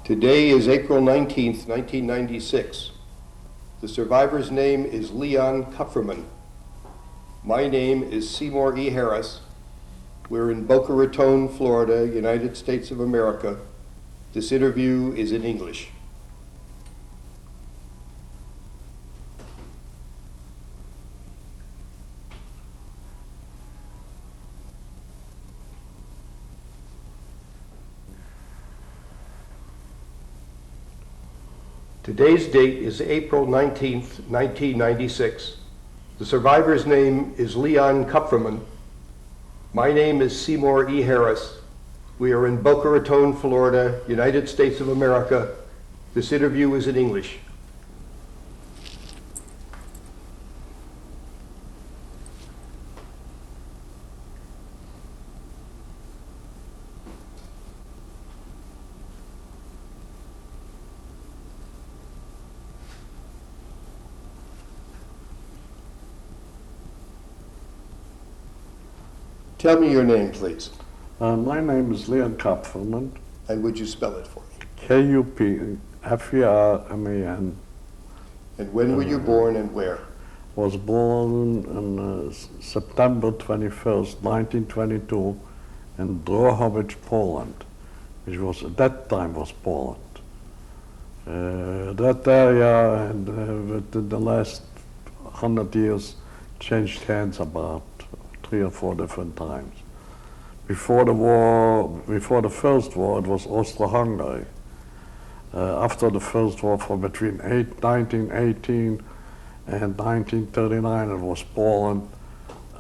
Today is April 19th, 1996. The survivor's name is Leon Kupferman. My name is Seymour E. Harris. We're in Boca Raton, Florida, United States of America. This interview is in English. Today's date is April 19th, 1996. The survivor's name is Leon Kupferman. My name is Seymour E. Harris. We are in Boca Raton, Florida, United States of America. This interview is in English. Tell me your name, please. My name is Leon Kupferman. And would you spell it for me? Kupferman. And when were you born and where? Was born on September 21st, 1922 in Drohobetz, Poland, which was at that time was Poland. That area and within the last 100 years changed hands about 3 or 4 different times. Before the First War, it was Austro-Hungary. After the First War, from between 1918 and 1939, it was Poland.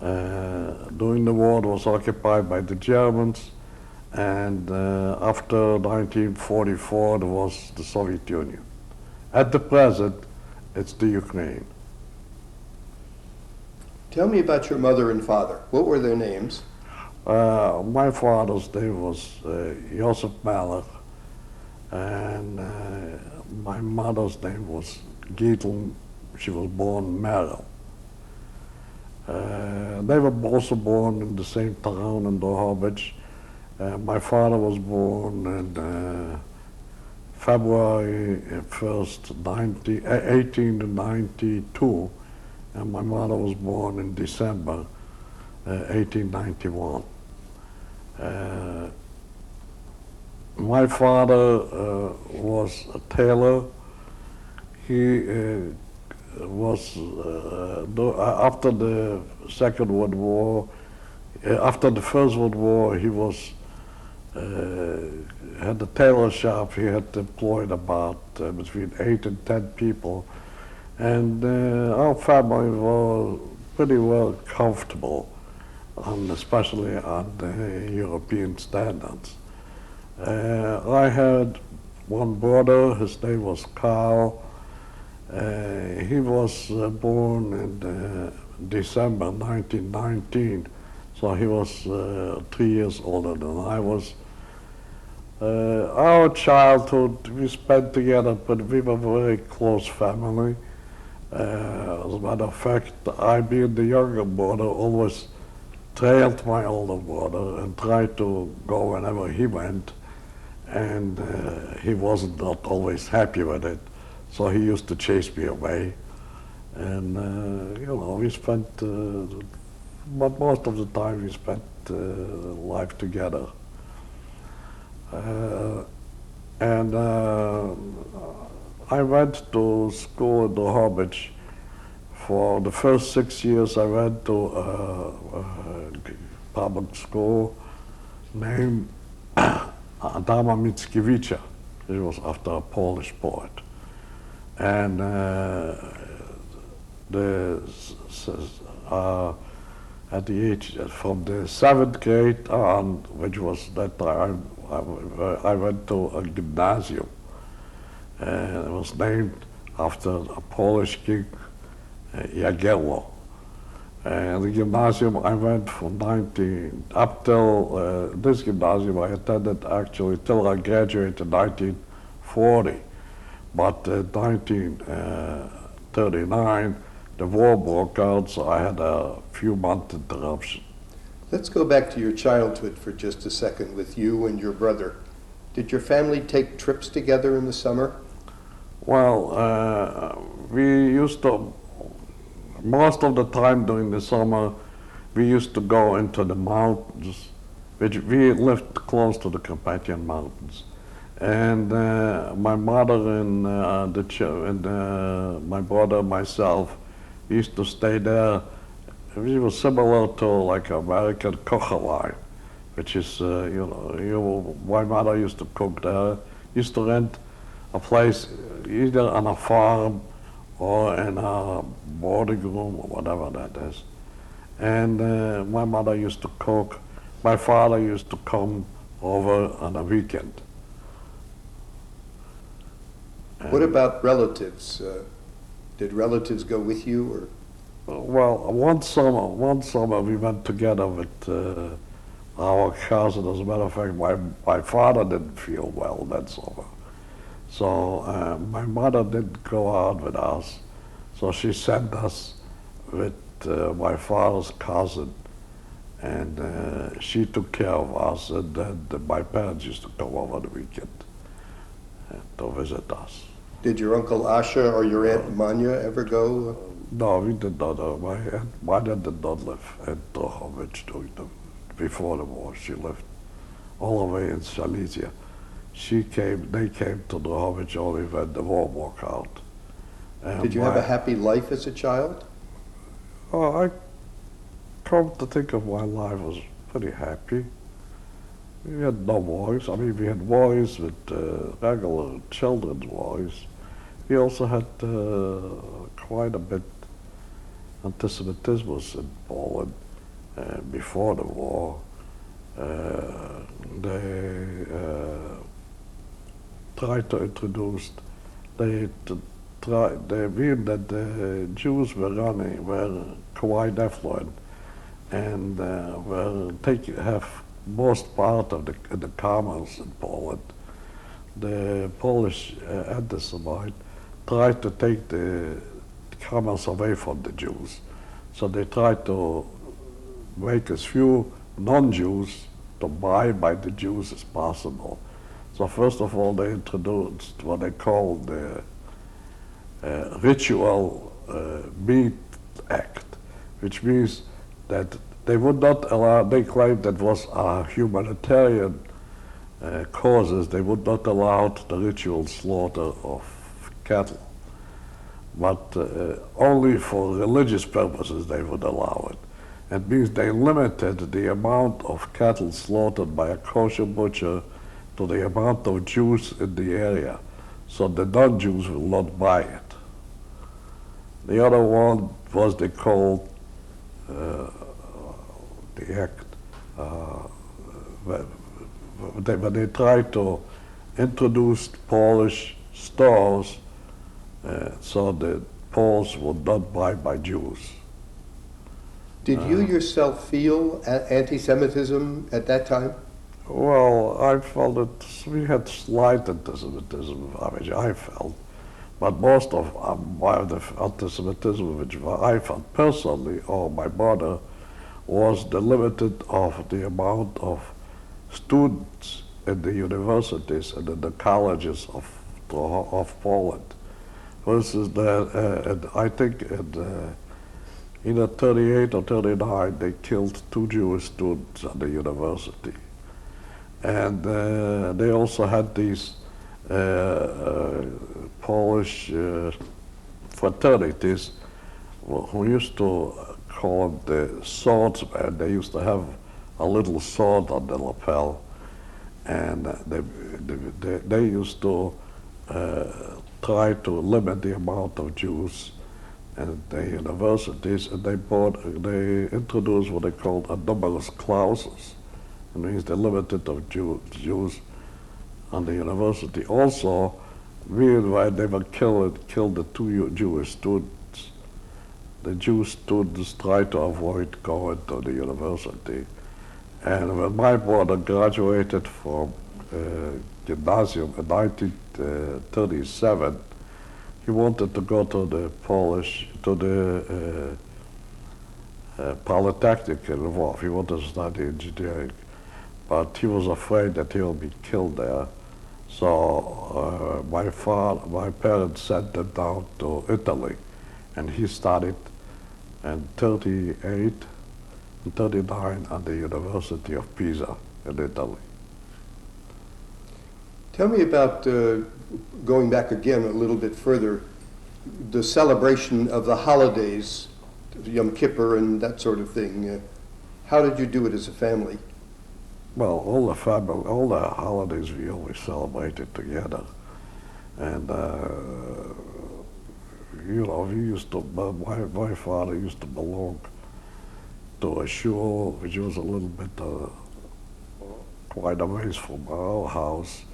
During the war, it was occupied by the Germans, and after 1944, it was the Soviet Union. At the present, it's the Ukraine. Tell me about your mother and father. What were their names? My father's name was Joseph Mahler, and my mother's name was Gietl. She was born Merrill. They were also born in the same town in Drohobetz. My father was born in February 1st, 1892, and my mother was born in December 1891. My father was a tailor. He was, after the Second World War, after the First World War, he was, had a tailor shop. He had employed about between 8 and 10 people. And our family was pretty well comfortable, especially on the European standards. I had one brother, his name was Carl. He was born in December 1919, so he was 3 years older than I was. Our childhood we spent together, but we were a very close family. As a matter of fact, I, being the younger brother, always trailed my older brother and tried to go whenever he went, and he wasn't not always happy with it, so he used to chase me away. And we spent, but most of the time we spent life together. I went to school in Drohobetz. For the first 6 years I went to a public school named Adama Mickiewicza. It was after a Polish poet. And at the age, from the 7th grade on, which was that time, I went to a gymnasium. And it was named after a Polish king, Jagiello. And the gymnasium I went from up till this gymnasium I attended actually till I graduated in 1940. But in 1939, the war broke out, so I had a few month interruption. Let's go back to your childhood for just a second with you and your brother. Did your family take trips together in the summer? Well, we used to, most of the time during the summer, we used to go into the mountains, which we lived close to the Carpathian Mountains. And my mother and, my brother and myself used to stay there. It was similar to like American Kocherei, which is, my mother used to cook there, used to rent a place either on a farm or in a boarding room or whatever that is. And my mother used to cook. My father used to come over on a weekend. What about relatives? Did relatives go with you, or? Well, one summer we went together with our cousin. As a matter of fact, my father didn't feel well that summer. So my mother didn't go out with us. So she sent us with my father's cousin, and she took care of us, and then my parents used to come over the weekend to visit us. Did your Uncle Asha or your Aunt Manya ever go? No, we did not. My dad did not live in Drohobetz before the war. She lived all the way in Silesia. They came to Drohobetz only when the war broke out. Did you have a happy life as a child? Oh, I come to think of my life was pretty happy. We had no wars. I mean, we had wars with regular children's wars. We also had quite a bit anti-Semitism in Poland before the war. They tried to introduce, they mean that the Jews were quite affluent and have most part of the commerce in Poland. The Polish anti-Semite tried to take the commerce away from the Jews. So they tried to make as few non-Jews to buy by the Jews as possible. So first of all, they introduced what they called the Ritual Meat Act, which means that they would not allow, they claimed that was a humanitarian causes, they would not allow the ritual slaughter of cattle. But only for religious purposes they would allow it. It means they limited the amount of cattle slaughtered by a kosher butcher to the amount of Jews in the area, so the non-Jews will not buy it. The other one was they called the act, when they tried to introduce Polish stores so the Poles would not buy by Jews. Did you yourself feel anti-Semitism at that time? Well, I felt that we had slight anti-Semitism, which I felt, but most of the anti-Semitism which I felt personally, or my mother, was the limited of the amount of students in the universities and in the colleges of Poland. For instance, I think in either 38 or 39, they killed 2 Jewish students at the university. And they also had these Polish fraternities who used to call them the swordsmen. They used to have a little sword on the lapel, and they used to try to limit the amount of Jews in the universities, and they introduced what they called a numerous clauses. It means they limited of Jews on the university. Also, meanwhile, they were killed the 2 Jewish students. The Jewish students tried to avoid going to the university. And when my brother graduated from gymnasium in 1937, he wanted to go to the Polytechnic in Lvov. He wanted to study engineering, but he was afraid that he will be killed there. So my parents sent him down to Italy, and he studied in 38 and 39 at the University of Pisa in Italy. Tell me about, going back again a little bit further, the celebration of the holidays, Yom Kippur and that sort of thing. How did you do it as a family? Well, all the holidays we always celebrated together, and we used to. My father used to belong to a shul which was a little bit quite a ways from our house.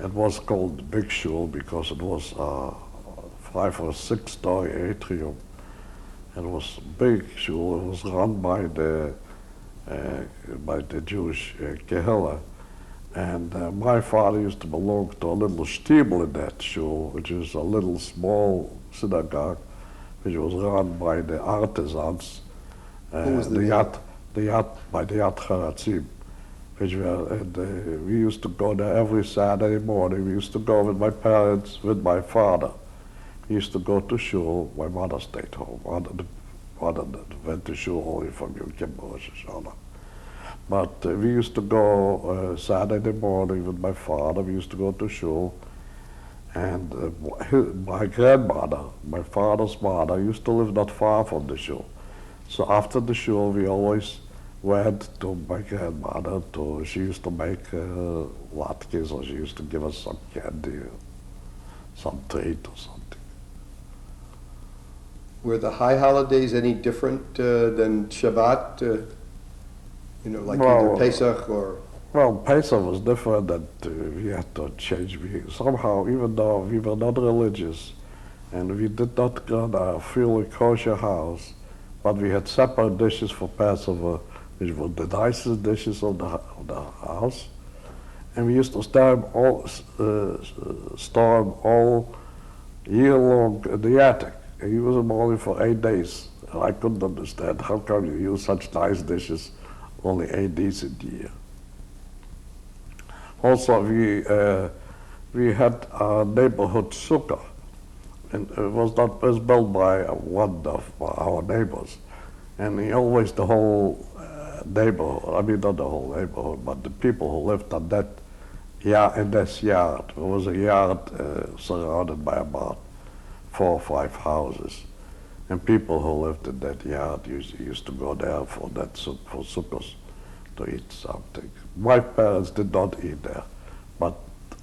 It was called the Big Shul because it was 5 or 6 story atrium. It was a big shul. It was run by the Jewish Kehillah. And my father used to belong to a little stiebel in that shul, which is a little small synagogue, which was run by the artisans. Who was the Yad by the Yad Haratzim, which were, and we used to go there every Saturday morning. We used to go with my parents, with my father. We used to go to shul. My mother stayed home. Mother went to shul only from Yom Kippur, Rosh Hashanah. But we used to go Saturday morning with my father. We used to go to shul. And my grandmother, my father's mother, used to live not far from the shul. So after the shul, we always went to my grandmother. She used to make latkes, or she used to give us some candy, or some treat or something. Were the high holidays any different than Shabbat? Like Well, either Pesach or... Well, Pesach was different, that we had to change. Somehow, even though we were not religious, and we did not run a fully kosher house, but we had separate dishes for Passover, which were the nicest dishes of the house, and we used to store them all year long in the attic. And use them only for 8 days. And I couldn't understand how come you use such nice dishes only 8 days a year. Also, we had a neighborhood sukkah, and it was built by one of our neighbors, and the whole neighborhood. I mean, not the whole neighborhood, but the people who lived on that in this yard. It was a yard surrounded by about 4 or 5 houses, and people who lived in that yard used to go there for sukkahs to eat something. My parents did not eat there, but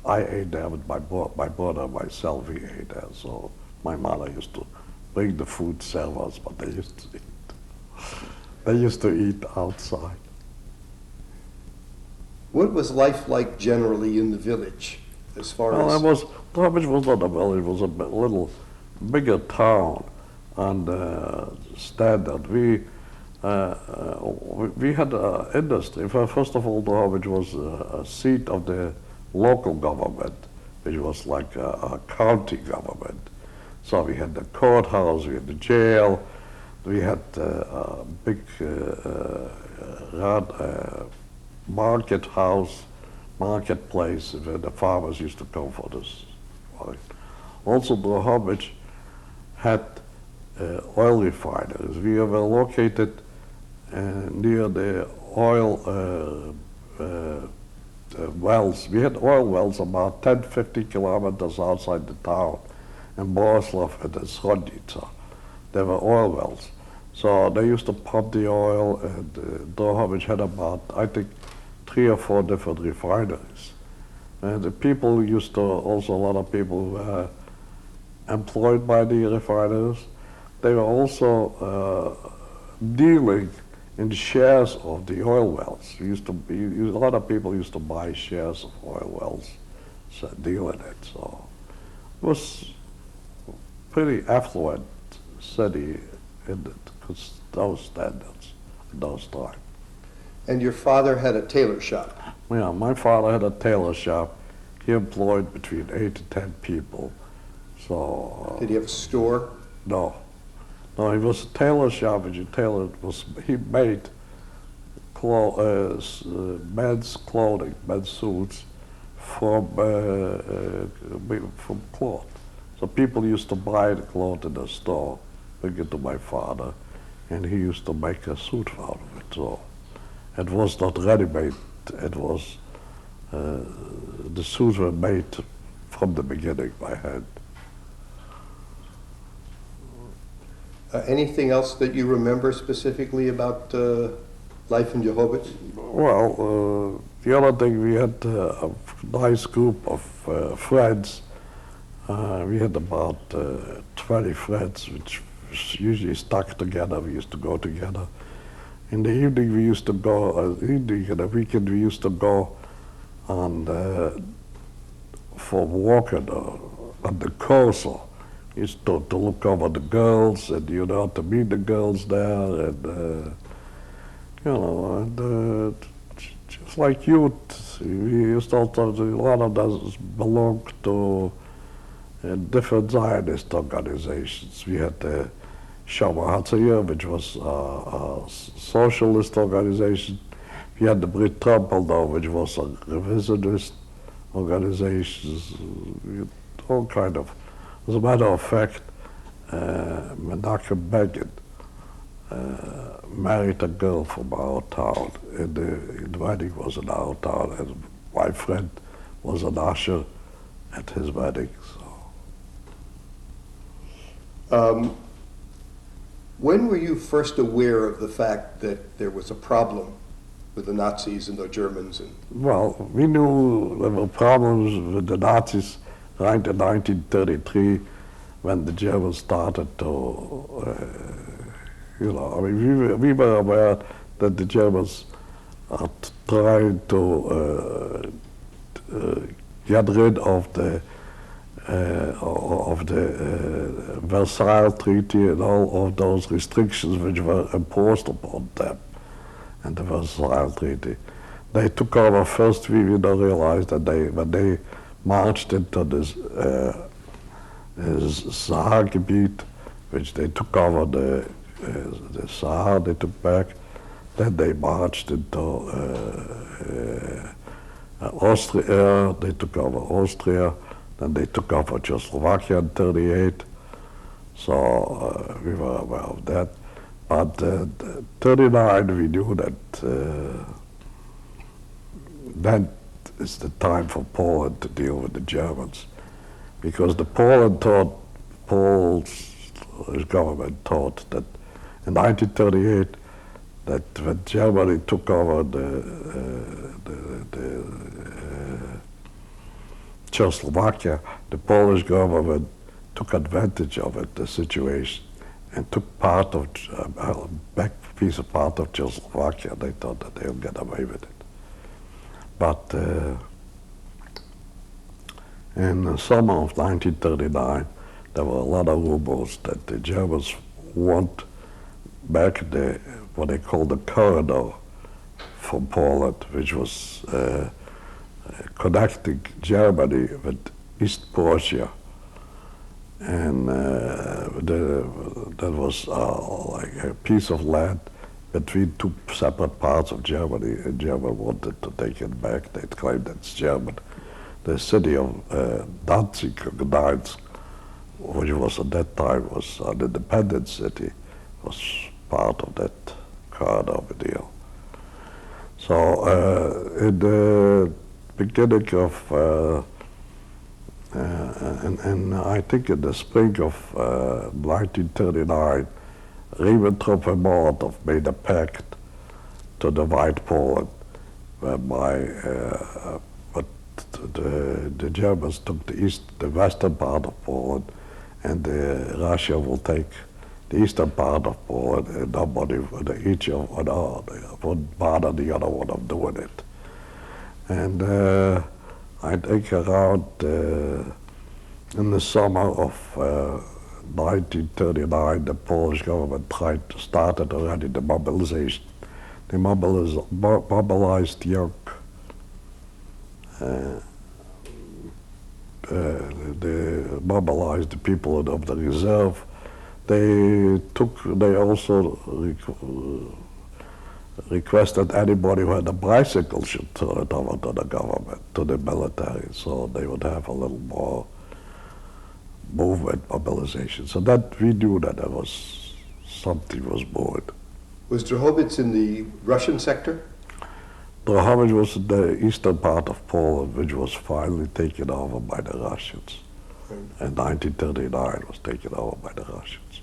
I ate there with my brother and myself. We ate there. So my mother used to bring the food servers, but they used to eat outside. What was life like generally in the village, as far as... Drohobetz was not a village. It was a little bigger town, and standard. We had industry. First of all, Drohobetz was a seat of the local government, which was like a county government. So we had the courthouse, we had the jail, we had a big marketplace where the farmers used to come for this. Also, Drohobetz had oil refineries. We were located near the oil wells. We had oil wells about 10-15 kilometers outside the town, in Boleslav and in Srodnica. There were oil wells. So they used to pump the oil, and Drohobetz had about, I think, 3 or 4 different refineries. And the people a lot of people were employed by the refineries. They were also dealing in shares of the oil wells. A lot of people used to buy shares of oil wells, so deal in it. So it was a pretty affluent city in those standards in those times. And your father had a tailor shop. Yeah, my father had a tailor shop. He employed between 8 to 10 people. So Did he have a store? No, it was a tailor shop. He made men's clothing, men's suits from cloth. So people used to buy the cloth in the store, bring it to my father, and he used to make a suit out of it. So it was not ready-made. It was the suits were made from the beginning by hand. Anything else that you remember specifically about life in Drohobetz? Well, the other thing, we had a nice group of friends. We had about 20 friends, which usually stuck together. We used to go together. In the evening, we used to go, in the weekend, we used to go on for walking on the coast. Used to look over the girls, and to meet the girls there, and just like youth, we used also, a lot of us belonged to different Zionist organizations. We had the Shoah, which was a socialist organization. We had the Brit Trumpeldor, which was a revisionist organization. All kind of. As a matter of fact, Menachem Begin married a girl from our town, and the wedding was in our town, and my friend was an usher at his wedding. So. When were you first aware of the fact that there was a problem with the Nazis and the Germans? Well, we knew there were problems with the Nazis right in 1933, when the Germans started to, we were aware that the Germans are trying to get rid of the Versailles Treaty and all of those restrictions which were imposed upon them, and the Versailles Treaty. They took over first. We don't realize that when they marched into this Sahara-Gebiet, which they took over the Sahara, they took back. Then they marched into Austria. They took over Austria. Then they took over Czechoslovakia in '38. So we were aware of that. But '39, we knew that that is the time for Poland to deal with the Germans, because Polish government thought that in 1938, that when Germany took over the Czechoslovakia, the Polish government took advantage of it, the situation, and took part of back piece of part of Czechoslovakia. They thought that they'll get away with it. But in the summer of 1939, there were a lot of rumors that the Germans want back what they call the corridor from Poland, which was connecting Germany with East Prussia. And that was like a piece of land between two separate parts of Germany, and Germany wanted to take it back. They claimed it's German. The city of Danzig, Gdańsk, which was at that time was an independent city, was part of that corridor deal. So in the beginning of, and I think in the spring of 1939, Ribbentrop and Molotov made a pact to divide Poland, whereby the Germans took the western part of Poland, and Russia will take the eastern part of Poland, and nobody, each of would bother the other one of doing it. And I think around in the summer of 1939, the Polish government started already the mobilization. They mobilized young. They mobilized the people of the reserve. They also requested anybody who had a bicycle should turn it over to the government, to the military, so they would have a little more movement, mobilization. So that we knew that there was something was moving. Was Drohobetz in the Russian sector? Drohobetz was in the eastern part of Poland, which was finally taken over by the Russians. Right. In 1939, it was taken over by the Russians.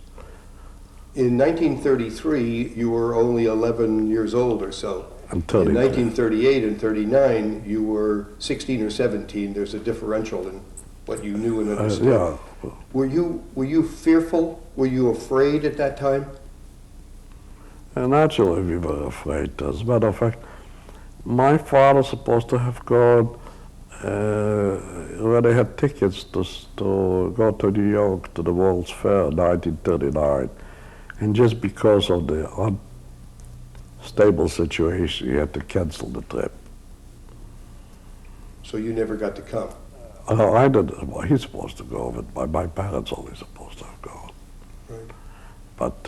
In 1933, you were only 11 years old or so. And In 33. 1938 and 39, you were 16 or 17. There's a differential in what you knew and understood. Yeah. Were you fearful? Were you afraid at that time? And naturally, we were afraid. As a matter of fact, my father was supposed to have gone when they had tickets to go to New York to the World's Fair in 1939. And just because of the unstable situation, he had to cancel the trip. So you never got to come. I didn't. Well, he's supposed to go, but my parents only supposed to have gone. Right. But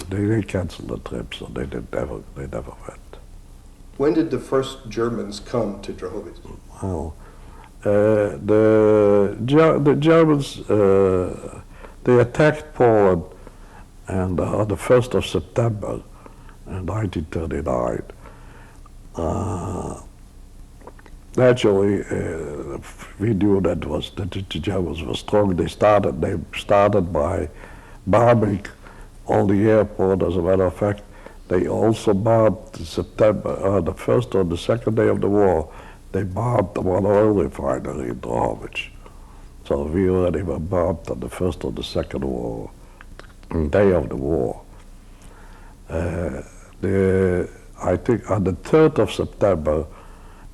they canceled the trip, so they never went. When did the first Germans come to Drohobetz? Well, the Germans they attacked Poland, and on the 1st of September, in 1939. Naturally, we knew that the Germans were strong. They started by bombing all the airport. As a matter of fact, they also bombed the first or the second day of the war. They bombed one oil refinery in Drohobetz. So we already were bombed on the first or the second day of the war. I think on the 3rd of September,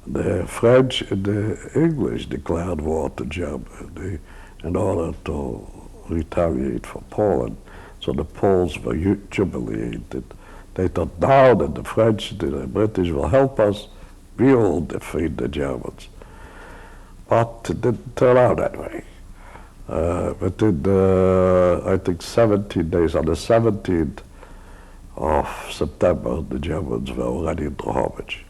the French and the English declared war to Germany in order to retaliate for Poland. So the Poles were humiliated. They thought now that the French, the British will help us, we will defeat the Germans. But it didn't turn out that way. Within, I think, 17 days, on the 17th of September, the Germans were already in Drohobetz.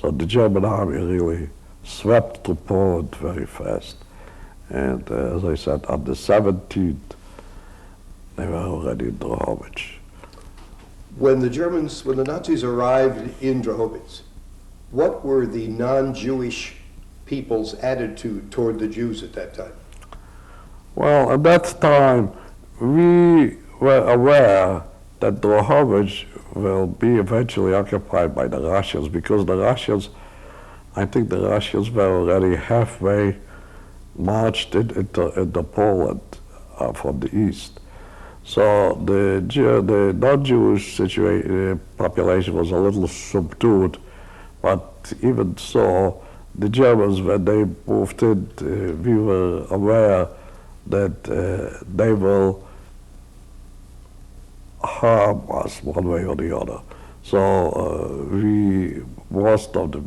So the German army really swept through Poland very fast. And as I said, on the 17th, they were already in Drohobetz. When the Nazis arrived in Drohobetz, what were the non-Jewish people's attitude toward the Jews at that time? Well, at that time, we were aware that Drohobetz will be eventually occupied by the Russians, because the Russians, I think the Russians were already halfway marched into Poland from the east. So the non-Jewish population was a little subdued, but even so, the Germans, when they moved in, we were aware that they will harm us one way or the other. So most of the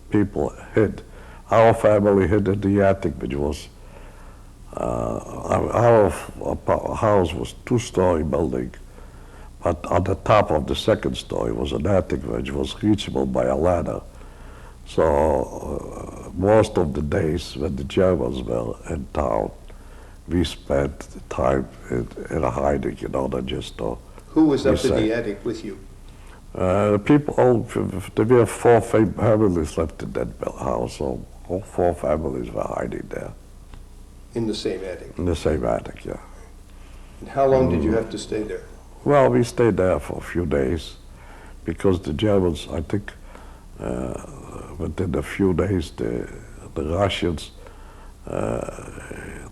people hid. Our family hid in the attic, which was, our house was two-story building, but on the top of the second story was an attic which was reachable by a ladder. So most of the days when the Germans were in town, we spent time in a hiding in order just to Who was up be in the safe. attic with you? People, there were 4 families left in that house, so all 4 families were hiding there In the same attic. in the same attic, yeah. And how long did you have to stay there? Well, we stayed there for a few days because the Germans, I think, within a few days, the Russians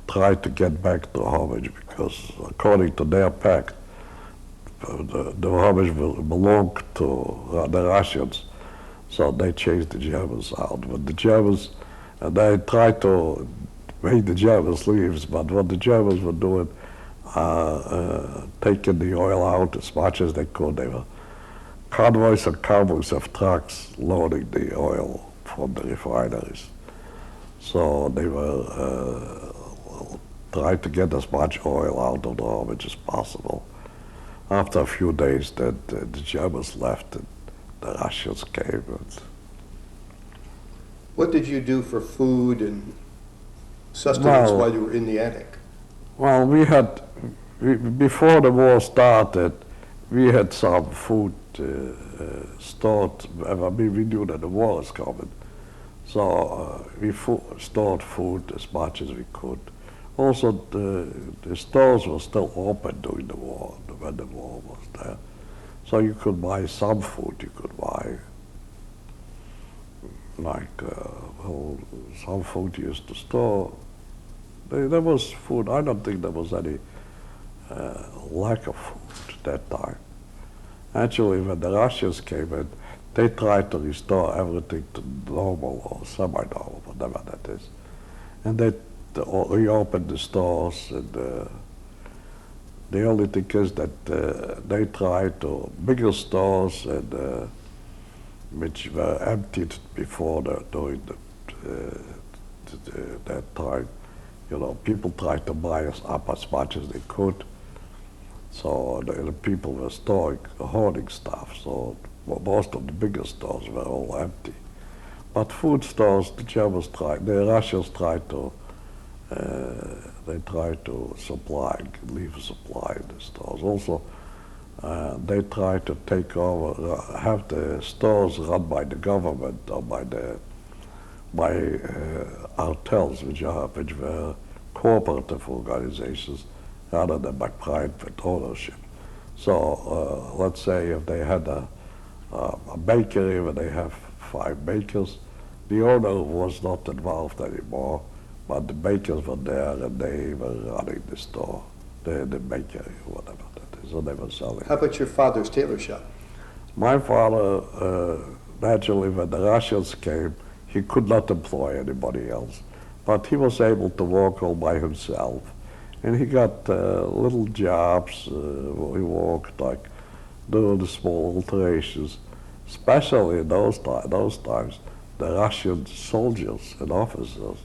tried to get back to Drohobetz, because according to their pact, the Drohobetz belonged to the Russians, so they chased the Germans out. But the Germans, they tried to make the Germans leave, but what the Germans were doing, taking the oil out as much as they could. They were convoys and convoys of trucks loading the oil from the refineries. So they were trying to get as much oil out of Drohobetz as possible. after a few days that the Germans left and the Russians came. And What did you do for food and sustenance while you were in the attic? well, before the war started, we had some food stored. I mean, we knew that the war was coming. So we stored food as much as we could. Also, the stores were still open during the war, when the war was there. So you could buy some food. You could buy, like, some food you used to store. There was food. I don't think there was any lack of food at that time. Actually, when the Russians came in, they tried to restore everything to normal or semi-normal, whatever that is. And they reopened the stores. And the only thing is that they tried to bigger stores and which were emptied before during that time. You know, people tried to buy us up as much as they could. So the people were hoarding stuff. So most of the bigger stores were all empty. But food stores, the Russians tried to, they tried to leave a supply in the stores. Also, they tried to take over, have the stores run by the government or by hotels, which were cooperative organizations, rather than by private ownership. So let's say if they had a bakery where they have 5 bakers, the owner was not involved anymore, but the bakers were there and they were running the store, the bakery, whatever that is, so they were selling. How about your father's tailor shop? My father, naturally, when the Russians came, he could not employ anybody else, but he was able to work all by himself. And he got little jobs where he worked, like doing the small alterations. Especially in those times, the Russian soldiers and officers,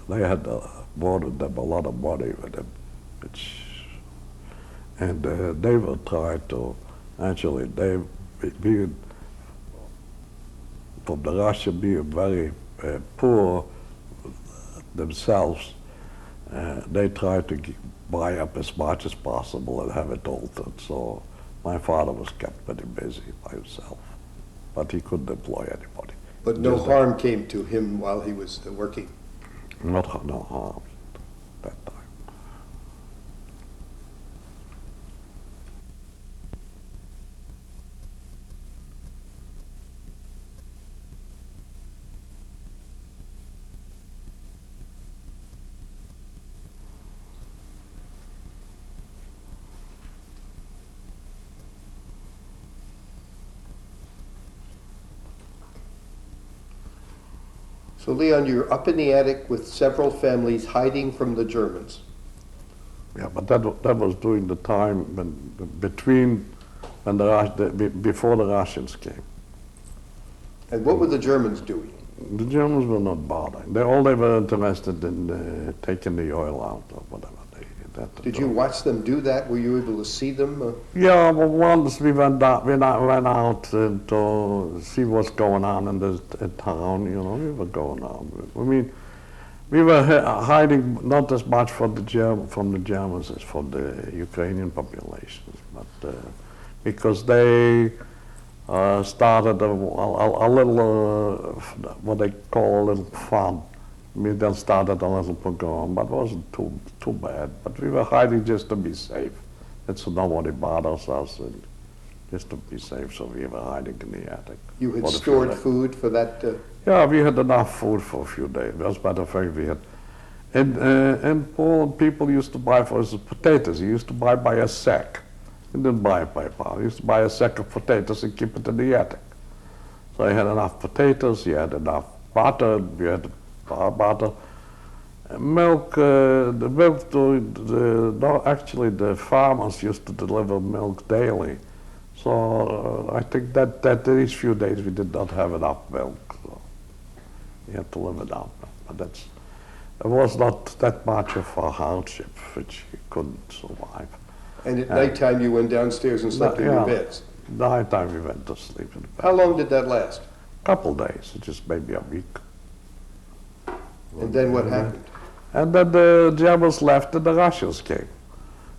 they had awarded them a lot of money with them, and they were trying to, actually, being from the Russian being very poor themselves, they tried to buy up as much as possible and have it altered. So my father was kept pretty busy by himself, but he couldn't employ anybody. But no harm came to him while he was working? No harm at that time. So Leon, you're up in the attic with several families hiding from the Germans. Yeah, but that was during the time before the Russians came. And what were the Germans doing? The Germans were not bothering. They were interested in taking the oil out or whatever. Did you watch them do that? Were you able to see them? Yeah, well, once we went out to see what's going on in the town. You know, we were going out. I mean, we were hiding not as much from the Germans as from the Ukrainian populations, but because they started a little, what they call a little fun. We then started a little pogrom, but it wasn't too bad. But we were hiding just to be safe, and so nobody bothers us, and just to be safe. So we were hiding in the attic. You had stored food for that? Yeah, we had enough food for a few days. As a matter of fact, we had. In Poland, people used to buy for us potatoes. You used to buy by a sack. You didn't buy it by a pound. You used to buy a sack of potatoes and keep it in the attic. So you had enough potatoes. You had enough butter. You had butter, milk. The milk. Actually, the farmers used to deliver milk daily. So I think that these few days we did not have enough milk. So we had to live it out. But it was not that much of a hardship which you couldn't survive. And at nighttime, you went downstairs and slept in your beds. Nighttime we went to sleep in the bed. How long did that last? Couple days, just maybe a week. And then what happened? And then the Germans left and the Russians came.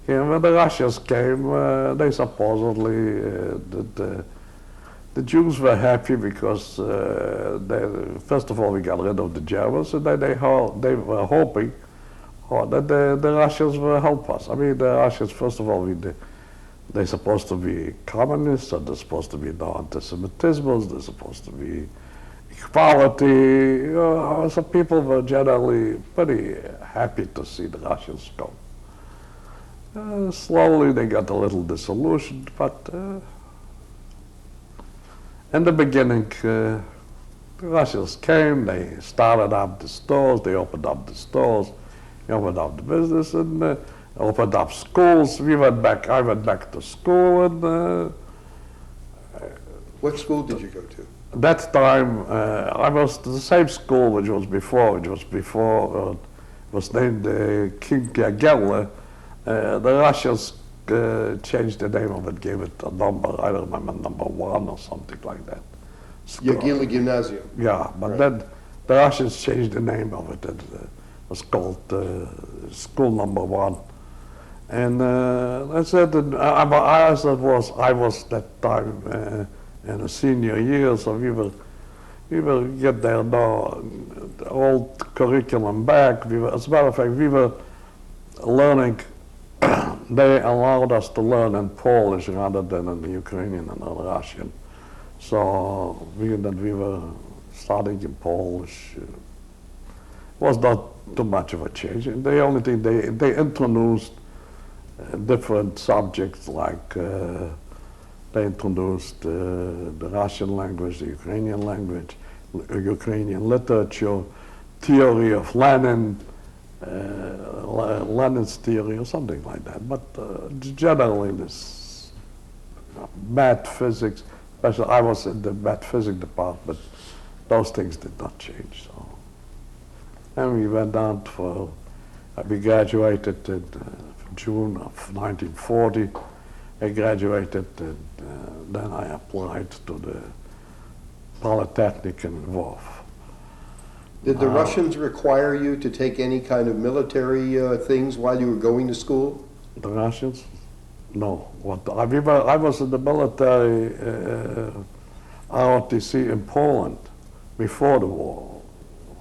And when the Russians came, they supposedly, the Jews were happy because, first of all, we got rid of the Germans, and then they were hoping that the Russians will help us. I mean, the Russians, first of all, they're supposed to be communists, and they're supposed to be no anti-Semitism, they're supposed to be equality. So people were generally pretty happy to see the Russians come. Slowly they got a little disillusioned, but in the beginning, the Russians came, they started up the stores, they opened up the stores, they opened up the business, and opened up schools. I went back to school, and What school did you go to? that time I was to the same school which was before, was named King Gerle. The Russians changed the name of it, gave it a number, I don't remember, number 1 or something like that. Yagila Gymnasium. Yeah, but Right. then the Russians changed the name of it. It was called School Number 1. And I said that I was that time in a senior year, so we will get there now, the old curriculum back. As a matter of fact, we were learning. They allowed us to learn in Polish rather than in Ukrainian and in Russian. So we were studying in Polish. It was not too much of a change. The only thing they introduced different subjects, like they introduced the Russian language, the Ukrainian language, Ukrainian literature, theory of Lenin, Lenin's theory or something like that. But generally this math, physics, especially I was in the math physics department, those things did not change. So. And we went on we graduated in June of 1940. I graduated, and then I applied to the Polytechnic in Lvov. Did the Russians require you to take any kind of military things while you were going to school? The Russians? No. I was in the military ROTC in Poland before the war.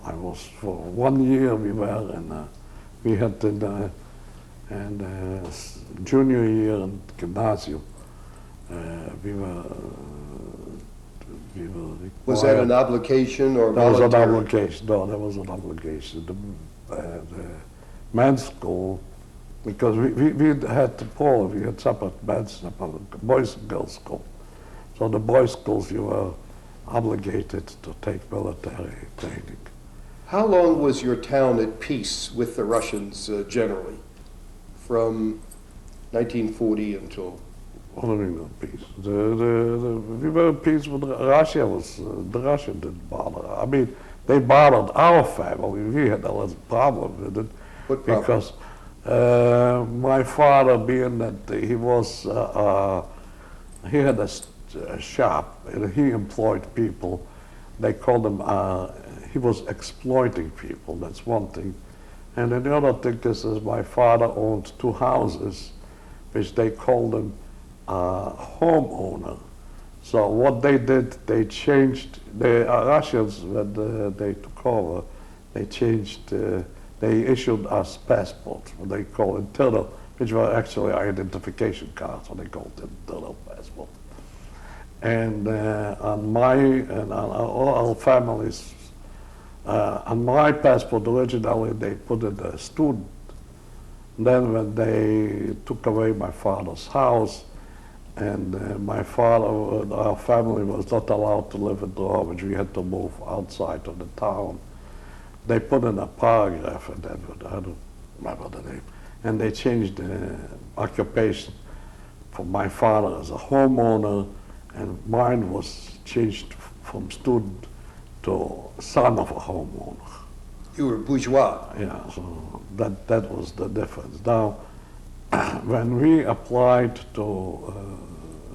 I was for 1 year. We were in. We had in junior year in gymnasium. We were required. Was that an obligation or There was an voluntary? obligation. No, there was an obligation. The men's school, because we had to Poland, we had separate men's, separate boys and girls school. So the boys' schools, you were obligated to take military training. How long was your town at peace with the Russians generally? From 1940 until... What do you mean peace? We were at peace with Russia. The Russians didn't bother. I mean, they bothered our family. We had a little problem with it. What problem? Because my father, being that he had a shop and he employed people. They called him, he was exploiting people, that's one thing. And then the other thing is my father owned 2 houses, which they called him homeowner. So what they did, they changed, the Russians, when they took over, they changed, they issued us passports, what they call internal, which were actually identification cards, what they called internal passport. And on my and on all our families, on my passport originally they put it a student. Then when they took away my father's house, and my father, our family was not allowed to live in Drohobetz, we had to move outside of the town. They put in a paragraph in that, I don't remember the name, and they changed the occupation for my father as a homeowner, and mine was changed from student to son of a homeowner. You were bourgeois. Yeah, so that was the difference. Now, when we applied to,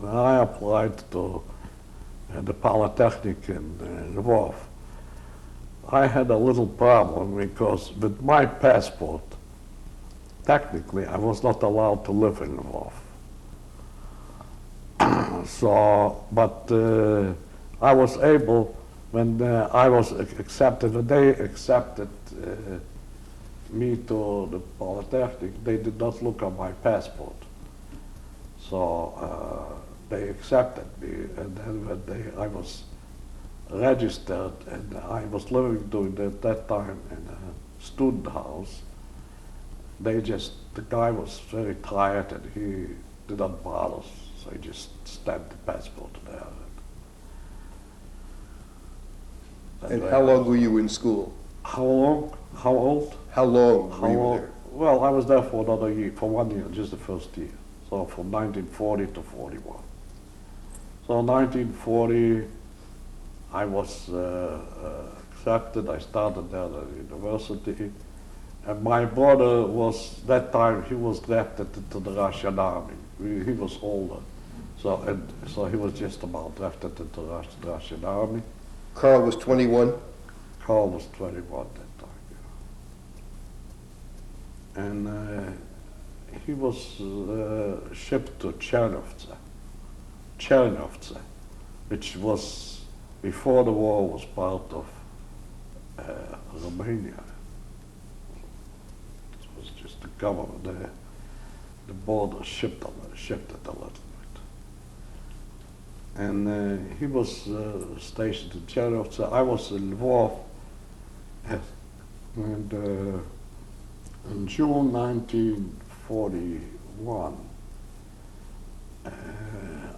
when I applied to the Polytechnic in Lvov, I had a little problem because with my passport, technically I was not allowed to live in Lvov. So, but I was able, when I was accepted, when they accepted me to the Polytechnic, they did not look at my passport. So they accepted me, and then when I was registered, and I was living during that time in a student house, the guy was very tired and he did not bother, so he just stamped the passport there. And how long were you in school? How long? How old? How long How were you old? there? Well, I was there for another year, for 1 year, just the first year. So from 1940 to 41. So 1940, I was accepted. I started there at the university. And my brother was, that time, he was drafted into the Russian army. He was older. So he was just about drafted into the Russian army. Carl was 21. Carl was 21 that time, yeah. And he was shipped to Chernovce, which was, before the war, was part of Romania. It was just the government, the border shipped it a little bit. And he was stationed in Chernovce. I was in Lvov, and in June 1941,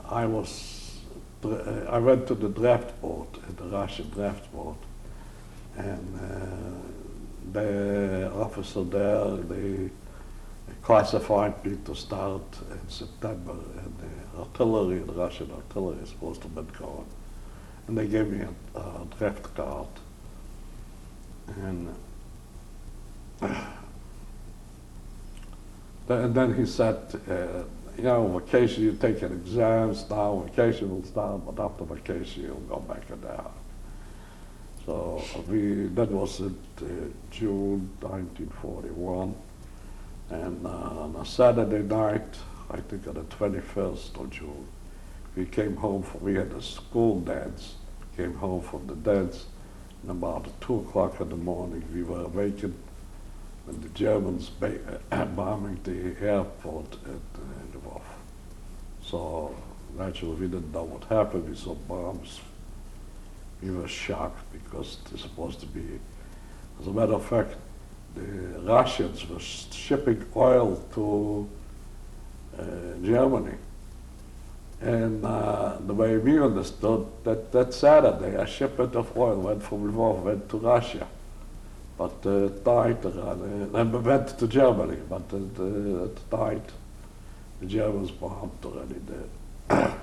I went to the draft board, the Russian draft board, and the officer there, they classified me to start in September, and the Russian artillery is supposed to have been going. And they gave me a draft card. And then he said, vacation, you take your exams now, vacation will start, but after vacation you'll go back in the army. So that was in June 1941. And on a Saturday night, I think on the 21st of June, we came home we had a school dance, came home from the dance, and about 2 o'clock in the morning, we were awakened when the Germans bombing the airport at Lvov. So naturally, we didn't know what happened. We saw bombs. We were shocked because they're supposed to be, as a matter of fact, the Russians were shipping oil to Germany. And the way we understood that Saturday, a shipment of oil went from Lvov, went to Russia. But died, and went to Germany, but it died. The Germans bombed already there.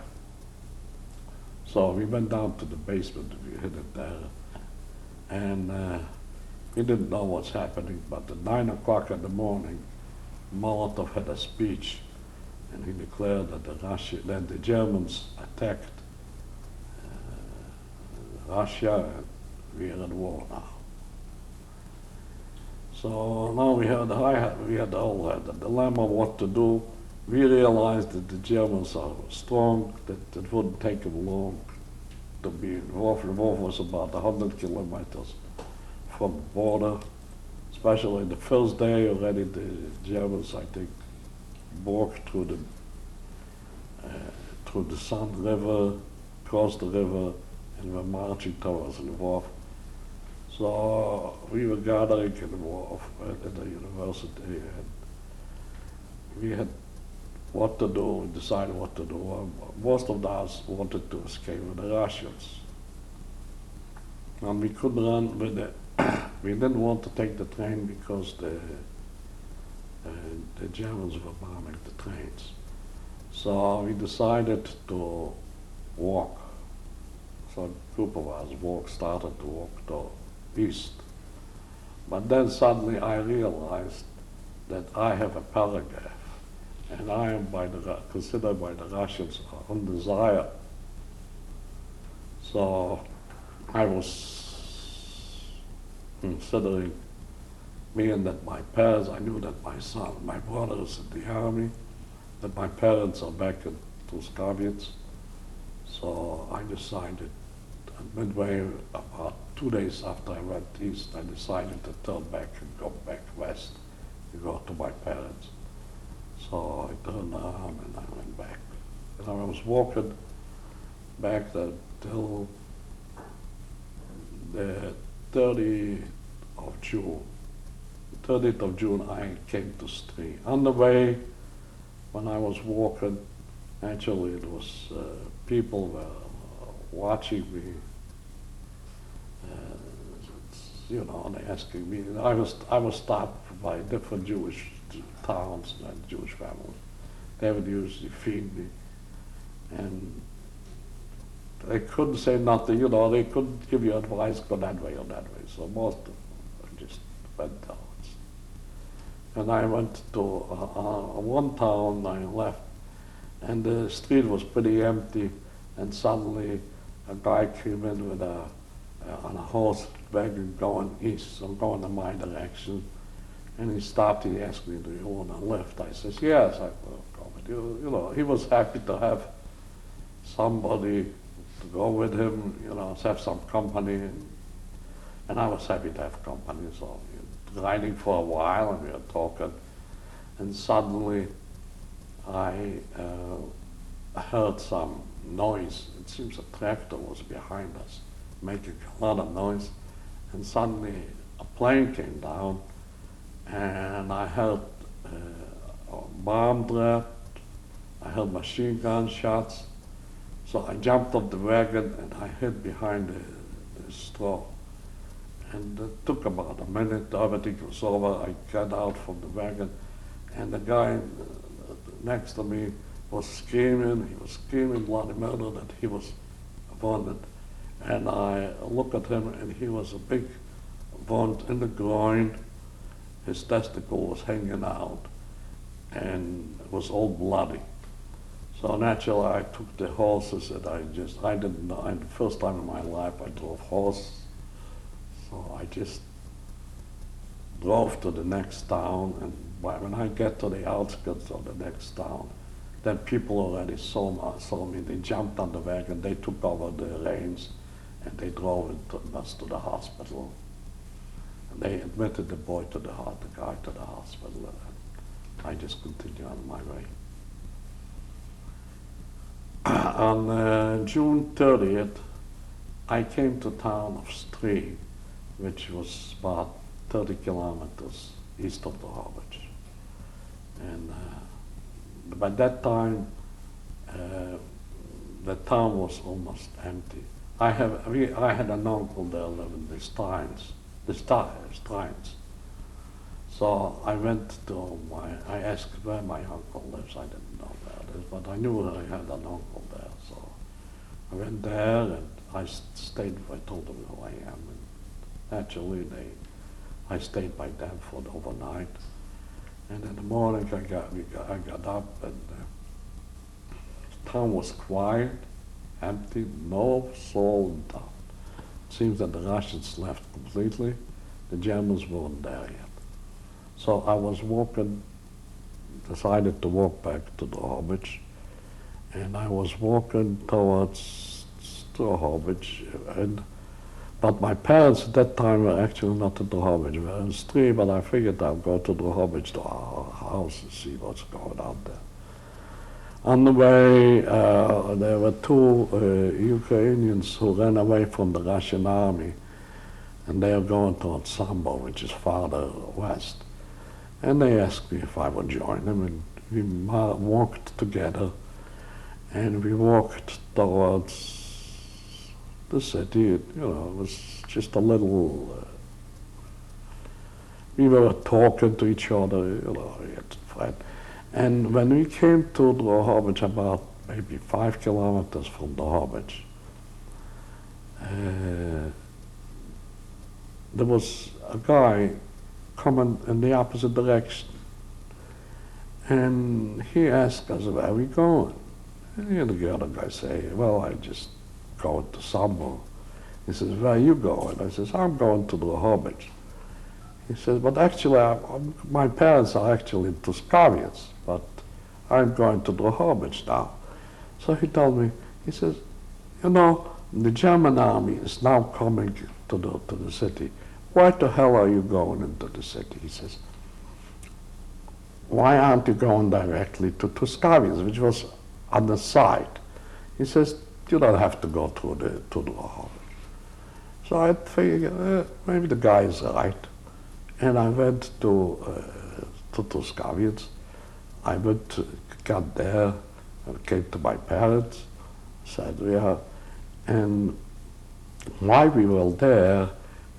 So we went down to the basement, we hid it there. And we didn't know what's happening, but at 9 o'clock in the morning, Molotov had a speech, and he declared that the Germans attacked Russia, and we are at war now. So now we had the dilemma what to do. We realized that the Germans are strong, that it wouldn't take them long to be involved. Lvov was about 100 kilometers from the border. Especially the first day already, the Germans, I think, walked through the San River, crossed the river, and were marching towards Lvov. So we were gathering in Lvov at the university, and we had what to do, we decided what to do. Most of us wanted to escape with the Russians. And we couldn't run with it. We didn't want to take the train because the Germans were bombing the trains. So we decided to walk. So a group of us started to walk to east. But then suddenly I realized that I have a paragraph and I am considered by the Russians undesired. So I was considering being that my parents, I knew that my brother is in the army, that my parents are back in Drohobetz. So I decided, midway, about 2 days after I went east, I decided to turn back and go back west and go to my parents. So I turned around and I went back. And I was walking back till the 30th of June. 30th of June, I came to Stree. On the way, when I was walking, actually it was people were watching me, and they asking me. I was stopped by different Jewish towns and Jewish families. They would usually feed me, and they couldn't say nothing. They couldn't give you advice, go that way or that way. So most of them just went down. And I went to one town, I left, and the street was pretty empty, and suddenly a guy came in with on a horse wagon going east, so going in my direction, and he stopped, he asked me, do you want a lift? I says, yes, I will go with you. He was happy to have somebody to go with him, to have some company, and I was happy to have company, so riding for a while, and we were talking, and suddenly I heard some noise. It seems a tractor was behind us, making a lot of noise, and suddenly a plane came down, and I heard a bomb threat, I heard machine gun shots, so I jumped off the wagon and I hid behind the straw. And it took about a minute, everything was over. I got out from the wagon, and the guy next to me was screaming. He was screaming bloody murder that he was wounded. And I looked at him, and he was a big wound in the groin. His testicle was hanging out, and it was all bloody. So naturally, I took the horses, and I didn't know. And the first time in my life I drove horses. So I just drove to the next town, and when I get to the outskirts of the next town, then people already saw me. They jumped on the wagon, they took over the reins, and they drove us to the hospital. And they admitted the guy to the hospital, and I just continued on my way. On June 30th, I came to town of Stree, which was about 30 kilometers east of Drohobetz. And by that time, the town was almost empty. I had an uncle there living in the Steins. So I went I asked where my uncle lives. I didn't know where it is, but I knew that I had an uncle there. So I went there, and I stayed, I told them who I am. Naturally, I stayed by them for the overnight, and in the morning I got up, and the town was quiet, empty, no soul in town. It seems that the Russians left completely. The Germans weren't there yet. So I was decided to walk back to Drohobetz, and I was walking towards Drohobetz, but my parents at that time were actually not in Drohobetz. They were in Stree, but I figured I'd go to Drohobetz, to our house, and see what's going on there. On the way, there were two Ukrainians who ran away from the Russian army, and they were going towards Sambo, which is farther west. And they asked me if I would join them, and we walked together, and we walked towards the city. It was just a little. We were talking to each other, we had fun. And when we came to Drohobetz, about maybe 5 kilometers from Drohobetz, there was a guy coming in the opposite direction. And he asked us, where are we going? And the other guy say, well, I just going to somewhere. He says, where are you going? I says, I'm going to Drohobetz. He says, but actually, my parents are actually in Tuscarawas, but I'm going to Drohobetz now. So he told me, he says, you know, the German army is now coming to the city. Why the hell are you going into the city? He says, why aren't you going directly to Tuscarawas, which was on the side? He says, you don't have to go to Drohobetz. So I figured, maybe the guy is right. And I went to Tuscarawas. I got there, and came to my parents, said, yeah. And while we were there,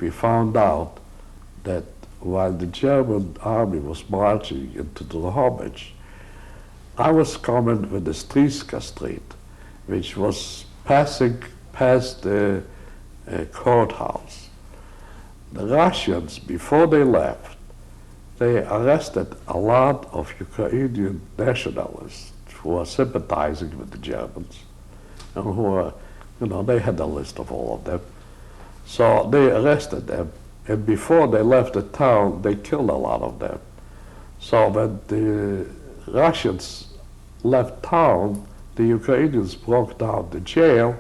we found out that while the German army was marching into Drohobetz, I was coming with the Striska Street, which was passing past the courthouse. The Russians, before they left, they arrested a lot of Ukrainian nationalists who were sympathizing with the Germans and who were, you know, they had a list of all of them. So they arrested them, and before they left the town, they killed a lot of them. So when the Russians left town, the Ukrainians broke down the jail,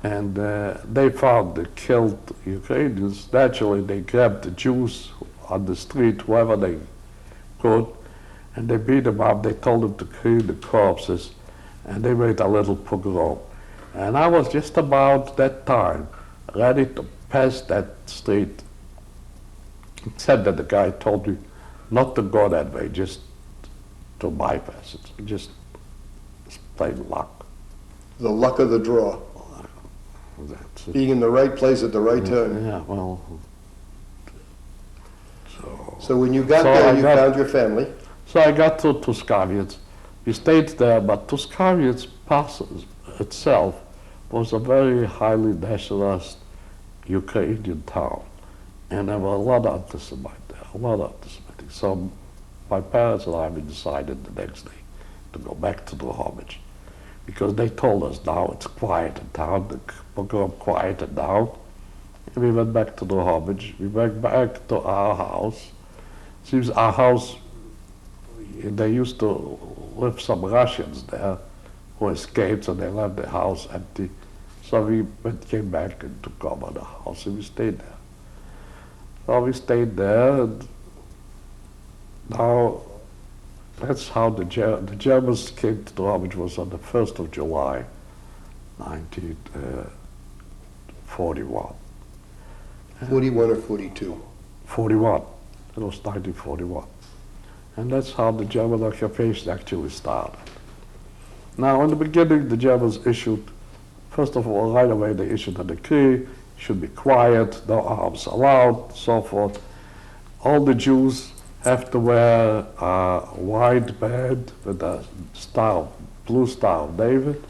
and they found the killed Ukrainians. Naturally, they grabbed the Jews on the street, whoever they could, and they beat them up. They told them to clean the corpses, and they made a little pogrom. And I was just about that time ready to pass that street, except that the guy told me not to go that way, just to bypass it. Just plain luck. The luck of the draw. That's it. Being in the right place at the right time. Yeah, well. So when you got So there, I you got- found your family. So I got to Tuscarawas. We stayed there, but Tuscarawas itself was a very highly nationalist Ukrainian town. And there were a lot of anti-Semites there, a lot of anti-Semitic. So my parents and I, we decided the next day to go back to Drohobetz, because they told us now it's quiet in town, the pogrom quieted down. And we went back to Drohobetz. We went back to our house. Seems our house, they used to live some Russians there who escaped, and they left the house empty. So we came back and took over the house, and we stayed there. So we stayed there, and now that's how the Germans came to Drohobetz. Was on the 1st of July, 1941. 41 or 42. 41. It was 1941. And that's how the German occupation actually started. Now, in the beginning, the Germans issued, first of all, right away, they issued a decree, should be quiet, no arms allowed, so forth. All the Jews have to wear a white band with a star, blue Star of David.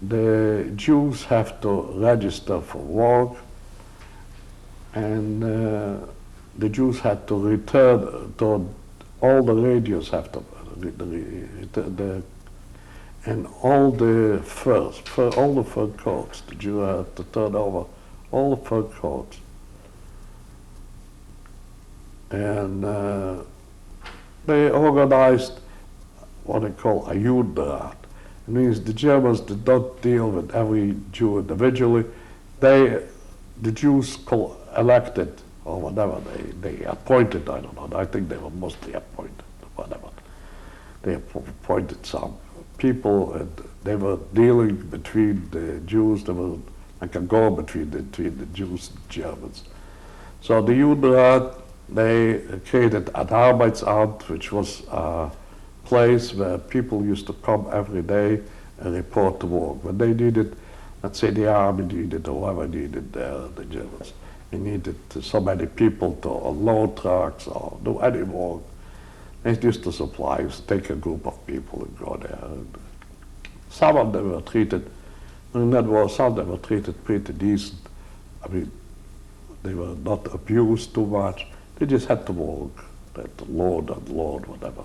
The Jews have to register for work, and the Jews had to return to all the radios have to and all the all the fur coats. The Jew had to turn over all the fur coats, and they organized what they call a Judenrat. It means the Germans did not deal with every Jew individually. The Jews elected, or whatever, they appointed, I don't know, I think they were mostly appointed, whatever. They appointed some people, and they were dealing between the Jews. There was like a go between the Jews and Germans. So the Judenrat, they created an Arbeitsamt, which was a place where people used to come every day and report to work. When they needed, let's say the army needed, or whoever needed the Germans, they needed so many people to unload trucks or do any work. They used to supply, used to take a group of people and go there. And some of them were treated, in that war, some of them were treated pretty decent. I mean, they were not abused too much. They just had to work, they had to load, unload, whatever.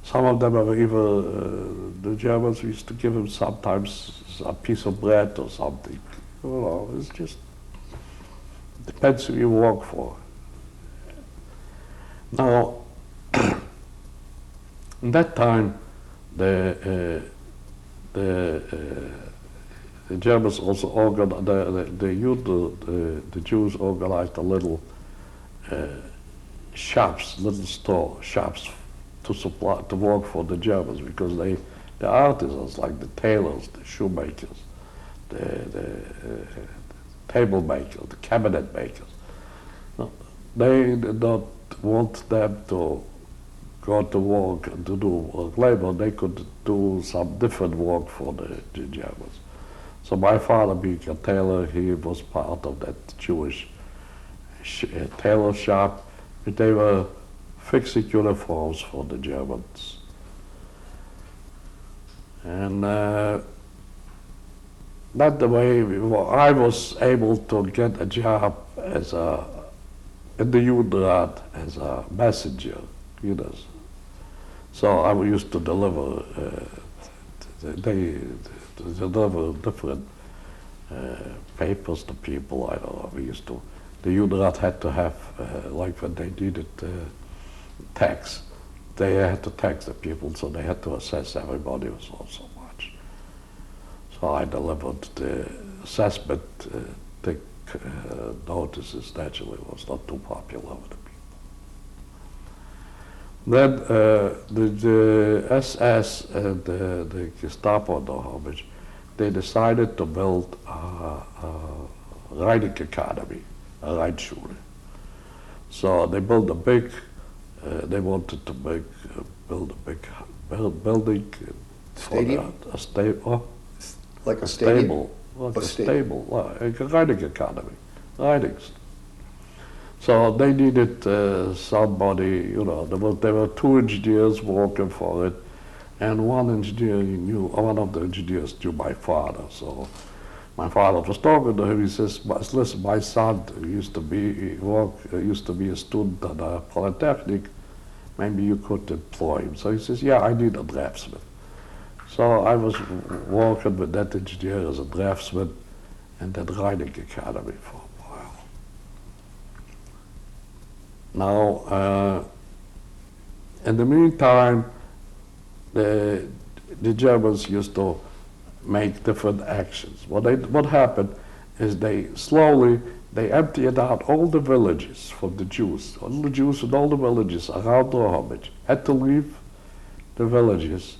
Some of them were even, the Germans used to give them sometimes a piece of bread or something. You know, it's just, depends who you work for. Now, in that time, the Germans also organized, the Jews organized a little shops, little shops to work for the Germans, because the artisans, like the tailors, the shoemakers, the table makers, the cabinet makers, no, they did not want them to go to work and to do work labor. They could do some different work for the Germans. So my father, being a tailor, he was part of that Jewish tailor shop. They were fixing uniforms for the Germans. And that's the way I was able to get a job in the Judenrat as a messenger, you know. So I used to deliver, deliver different papers to people. I don't know, the Judenrat had to have, like when they needed tax, they had to tax the people, so they had to assess everybody was so much. So I delivered the assessment notices. Naturally, was not too popular with the people. Then the SS and the Gestapo in Drohobetz, they decided to build a riding academy, a Reitschule. So they built a big. They wanted to build a big building. Stadium? Like a stable. stadium? Like A a stadium. stable, like a riding academy, ridings. So they needed somebody, you know, there were two engineers working for it, and one of the engineers knew my father. So my father was talking to him. He says, "Listen, my son used to be a student at a polytechnic. Maybe you could employ him." So he says, "Yeah, I need a draftsman." So I was working with that engineer as a draftsman in that riding academy for a while. Now, in the meantime, the Germans used to make different actions. What happened is they emptied out all the villages from the Jews. All the Jews in all the villages around Drohobetz had to leave the villages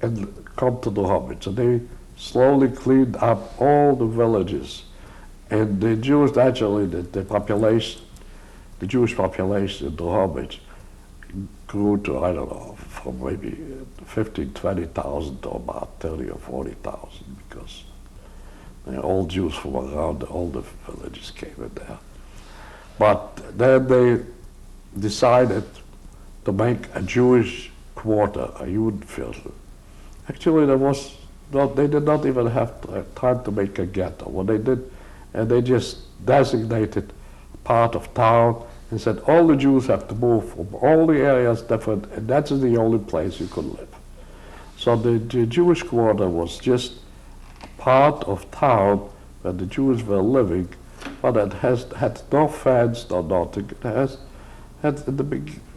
and come to Drohobetz. So they slowly cleaned up all the villages. And the Jews, actually, the Jewish population in Drohobetz grew to, I don't know, from maybe 15, 20,000 to about 30 or 40,000, because all Jews from around all the villages came in there. But then they decided to make a Jewish quarter, a Judenviertel. Actually, they did not even have time to make a ghetto. What they did, they just designated part of town and said all the Jews have to move from all the areas different, and that's the only place you could live. So the Jewish quarter was just part of town where the Jews were living, but it had no fence, no nothing. It had in the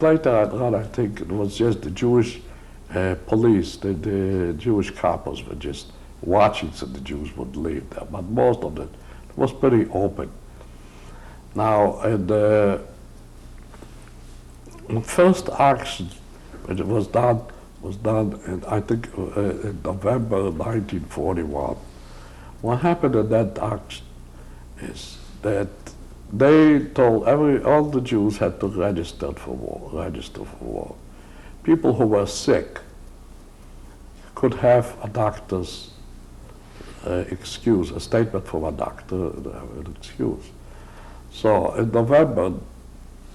later on, I think it was just the Jewish police, the Jewish coppers were just watching so the Jews would leave there, but most of it was pretty open. Now, the first action, which was done in, I think, in November 1941. What happened in that action is that they told all the Jews had to register for war. People who were sick could have a doctor's excuse, a statement from a doctor, an excuse. So in November,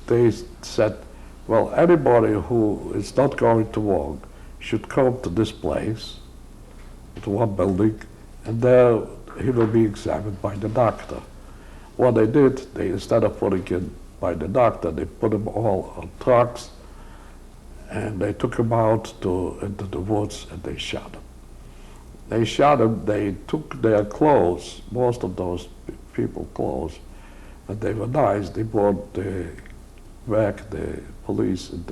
they said, well, anybody who is not going to work should come to this place, to one building, and there he will be examined by the doctor. What they did, instead of putting him by the doctor, they put them all on trucks and they took him out into the woods and they shot him. They shot him, they took their clothes, most of those people clothes, and they were nice. They brought back the police and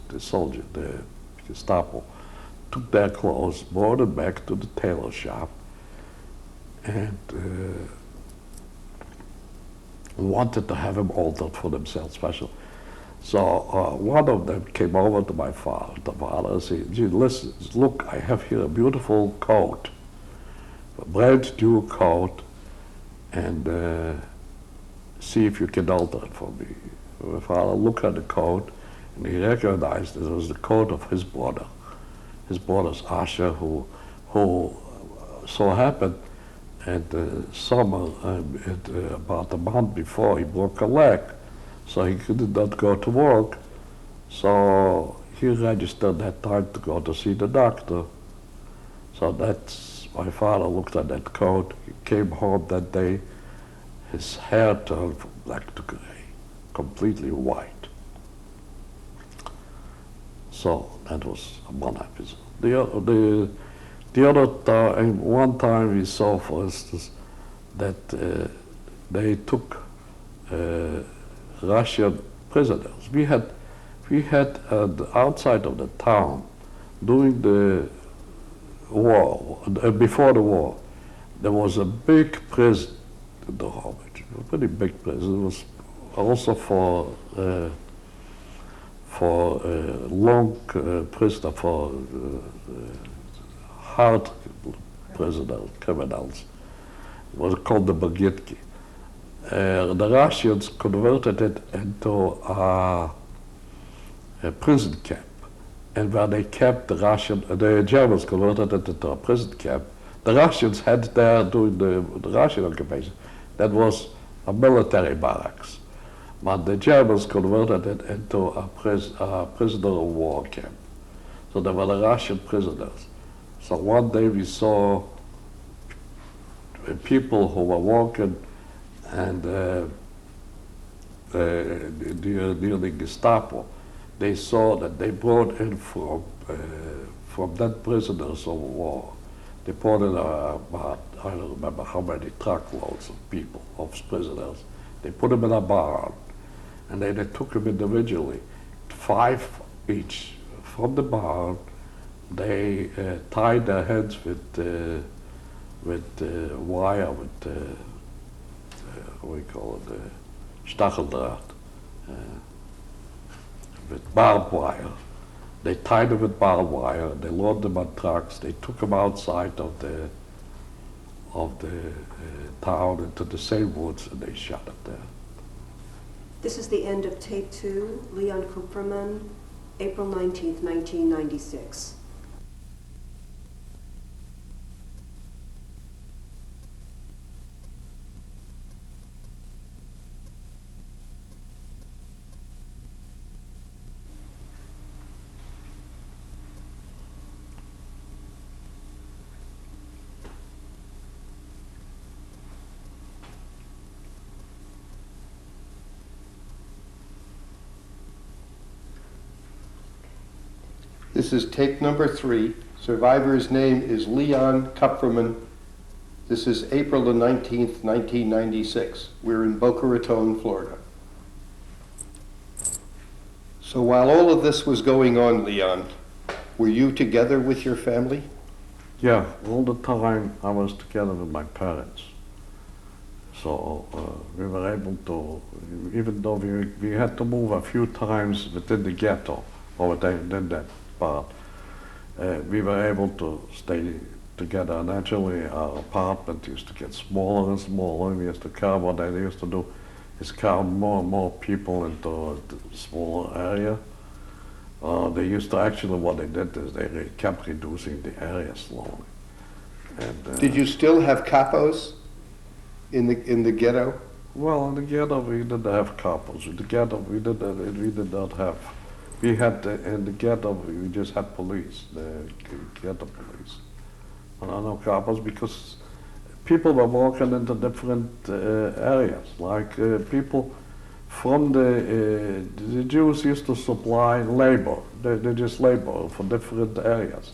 the soldier, the Gestapo, took their clothes, brought them back to the tailor shop, and wanted to have him altered for themselves special. So one of them came over to my father, and said, "Gee, listen, look, I have here a beautiful coat, a brand new coat, and see if you can alter it for me." My father looked at the coat, and he recognized it was the coat of his brother. His brother's Asher, who so happened at the summer, about a month before, he broke a leg, so he could not go to work. So he registered that time to go to see the doctor. So that's, my father looked at that coat, he came home that day, his hair turned from black to gray, completely white. So that was one episode. The other time, one time we saw, for instance, that they took Russian prisoners. We had outside of the town, during the war, before the war, there was a big prison in Drohobetz, a pretty big prison. It was also for long prisoner, for hard prisoners, criminals. It was called the Bagitki. The Russians converted it into a prison camp. And where they kept the Germans converted it into a prison camp. The Russians had there, during the Russian occupation, that was a military barracks. But the Germans converted it into a prisoner of war camp. So there were the Russian prisoners. So one day we saw people who were walking and near the Gestapo. They saw that they brought in from that prisoners of war. They brought in about, I don't remember how many truckloads of people, of prisoners. They put them in a barn, and they took them individually, 5 each, from the barn. They tied their heads with wire, with what we call it, Stacheldraht, with barbed wire. They tied them with barbed wire. They loaded them on trucks. They took them outside of the town into the same woods, and they shot them there. This is the end of tape 2, Leon Kupferman, April 19th, 1996. This is tape number 3. Survivor's name is Leon Kupferman. This is April the 19th, 1996. We're in Boca Raton, Florida. So while all of this was going on, Leon, were you together with your family? Yeah, all the time I was together with my parents. So we were able to, even though we had to move a few times within the ghetto, or within that part, we were able to stay together. And actually our apartment used to get smaller and smaller. We used to count, what they used to do is count more and more people into a smaller area. They used to actually, what they did is they kept reducing the area slowly. And, Did you still have capos in the ghetto? Well, in the ghetto we didn't have couples. In the ghetto we did not have. We had in the ghetto we just had police, the ghetto police. And I know couples because people were walking into different areas. Like people from the Jews used to supply labor. They just labor for different areas.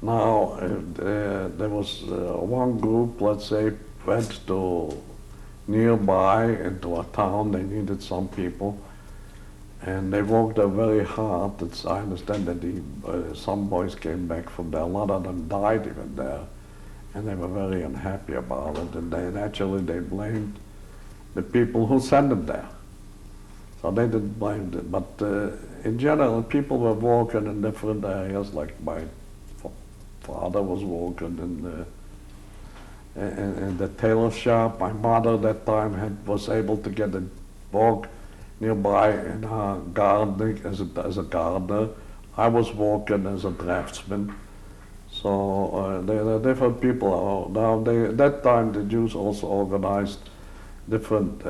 Now, there was one group, let's say, went to nearby into a town, they needed some people, and they worked there very hard. I understand that some boys came back from there, a lot of them died even there, and they were very unhappy about it, and they blamed the people who sent them there. So they didn't blame them, but in general, people were working in different areas, like my father was working in the tailor shop. My mother at that time was able to get a work nearby in her gardening as a gardener. I was working as a draftsman. So there are different people. Now, at that time, the Jews also organized different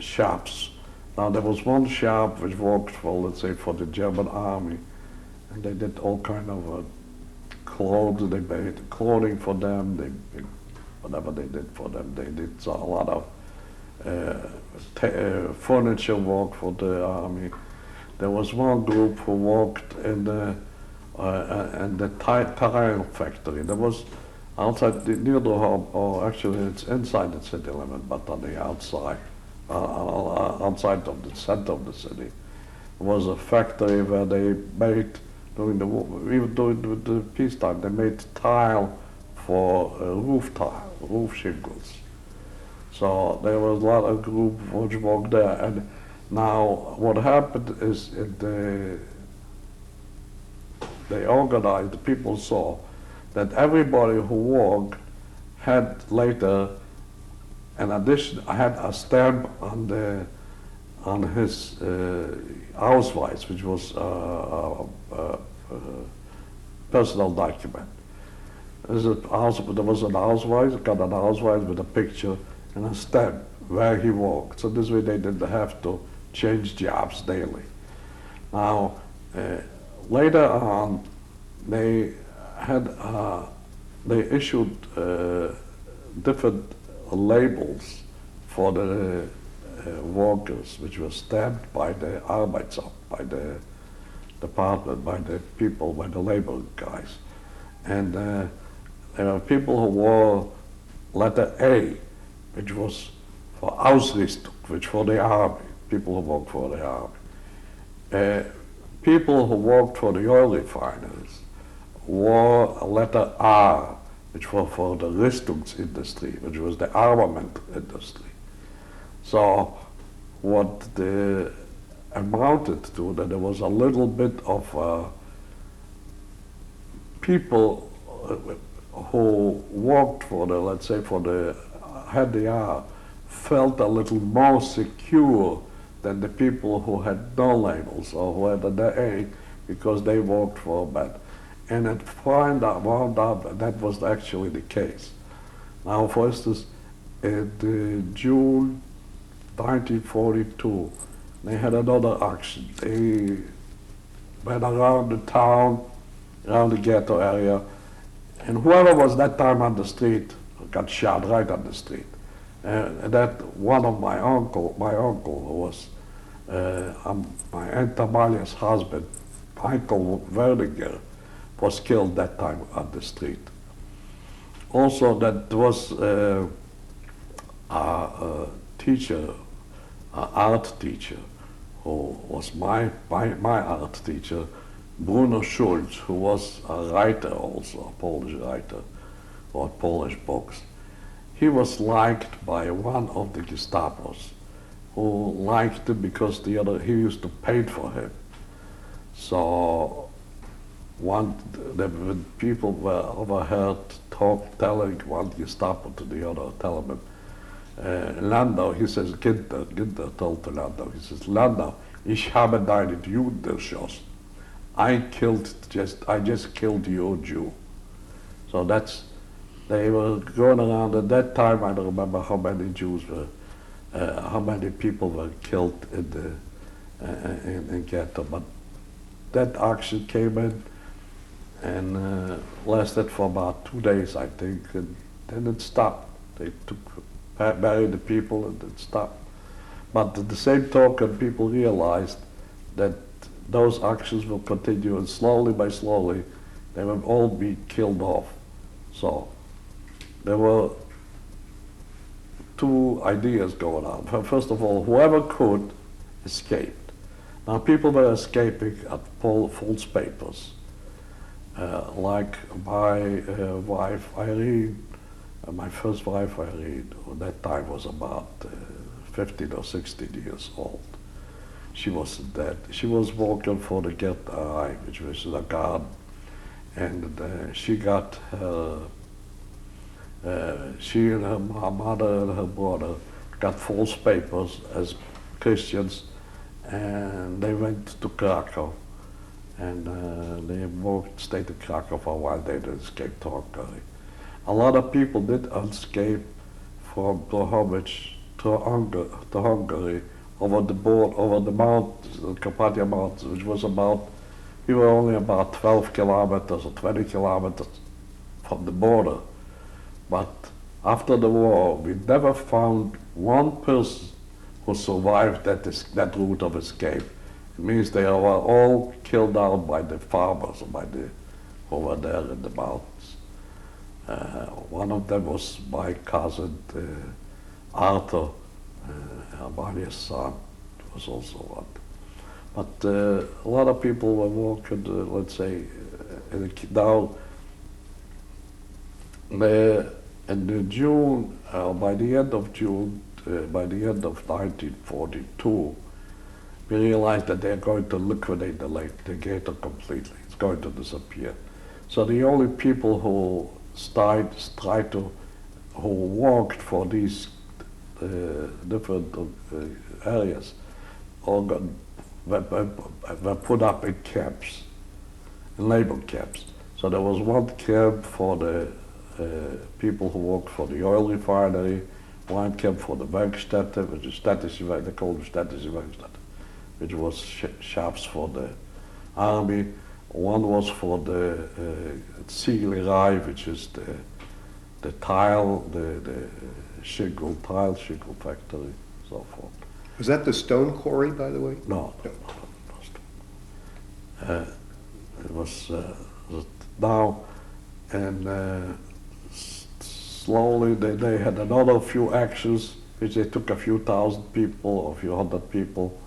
shops. Now, there was one shop which worked for, let's say, for the German army, and they did all kind of clothes. They made clothing for them. Whatever they did for them, they did a lot of furniture work for the army. There was one group who worked in the tire factory. There was outside near the home, or actually it's inside the city limit, but on the outside, outside of the center of the city, was a factory where they made, during the war, even during the peacetime, they made tile for roof shingles. So there was a lot of group which worked there. And now what happened is they organized, the people saw that everybody who worked had later an addition, had a stamp on his Ausweis, which was a personal document. There was an Ausweis, got an Ausweis with a picture and a stamp where he worked. So this way they didn't have to change jobs daily. Now, later on, they issued different labels for the workers, which were stamped by the Arbeitsamt, by the department, by the people, by the labor guys. And there were people who wore letter A, which was for Ausrüstung, which for the army, people who worked for the army. People who worked for the oil refineries wore a letter R, which was for the Rüstungsindustrie, which was the armament industry. So what the amounted to, that there was a little bit of people who worked for the, let's say, for the HDR, felt a little more secure than the people who had no labels or who had the A, because they worked for that. And it wound up that was actually the case. Now, for instance, in June 1942, they had another action. They went around the town, around the ghetto area, and whoever was that time on the street got shot right on the street. And that one of my uncle who was my Aunt Amalia's husband, Michael Werdinger, was killed that time on the street. Also, that was a teacher, an art teacher, who was my art teacher, Bruno Schulz, who was a writer also, a Polish writer, wrote Polish books. He was liked by one of the Gestapos, who liked him because he used to paint for him. So the people were overheard telling one Gestapo to the other, telling him, Landau, he says, Günther told to Landau, he says, Landau, ich habe deinen Juden erschossen. I just killed your Jew. So they were going around at that time. I don't remember how many Jews were, how many people were killed in ghetto. But that action came in and lasted for about 2 days, I think, and then it stopped. They buried the people and it stopped. But at the same token, people realized that those actions will continue, and slowly by slowly, they will all be killed off. So there were two ideas going on. First of all, whoever could escaped. Now people were escaping at false papers. Like my wife Irene, my first wife Irene, at that time was about 15 or 16 years old. She wasn't dead. She was working for the Gärtnerei, which was a garden, and she got her, she and her mother and her brother got false papers as Christians, and they went to Krakow. And they stayed in Krakow for a while. They didn't escape to Hungary. A lot of people did escape from Drohobetz to Hungary over the board, over the mountains, the Carpathian Mountains, which was about, we were only about 12 kilometers or 20 kilometers from the border. But after the war, we never found one person who survived that route of escape. It means they were all killed out by the farmers, over there in the mountains. One of them was my cousin, Arthur, Amalia's son, was also one. But a lot of people were working, let's say, now, in June, by the end of June, by the end of 1942, we realized that they're going to liquidate the ghetto completely. It's going to disappear. So the only people who who walked for these different areas, were put up in camps, in labor camps. So there was one camp for the people who worked for the oil refinery, one camp for the Werkstätte, which is they call it städtische Werkstätte, which was shops for the army. One was for the Ziegelerei, which is the tile, the shingle factory, so forth. Was that the stone quarry, by the way? No. It was now, and slowly they had another few actions, which they took a few thousand people or a few hundred people.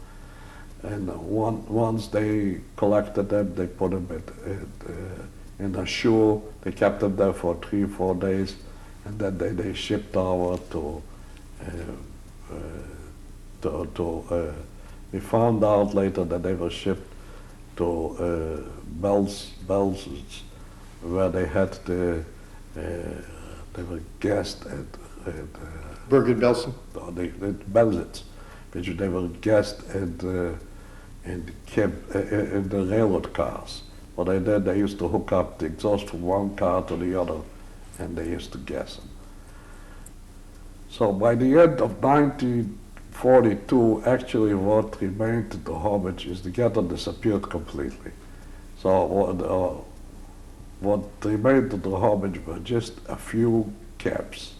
And once they collected them, they put them in a Shoah. They kept them there for 3-4 days, and then they shipped over to. We found out later that they were shipped to Belzec, where they had they were gassed at Bergen-Belsen? Belzec, which they were gassed in the railroad cars. What they did, they used to hook up the exhaust from one car to the other, and they used to gas them. So by the end of 1942, actually what remained to Drohobetz is the ghetto disappeared completely. So what remained to Drohobetz were just a few camps.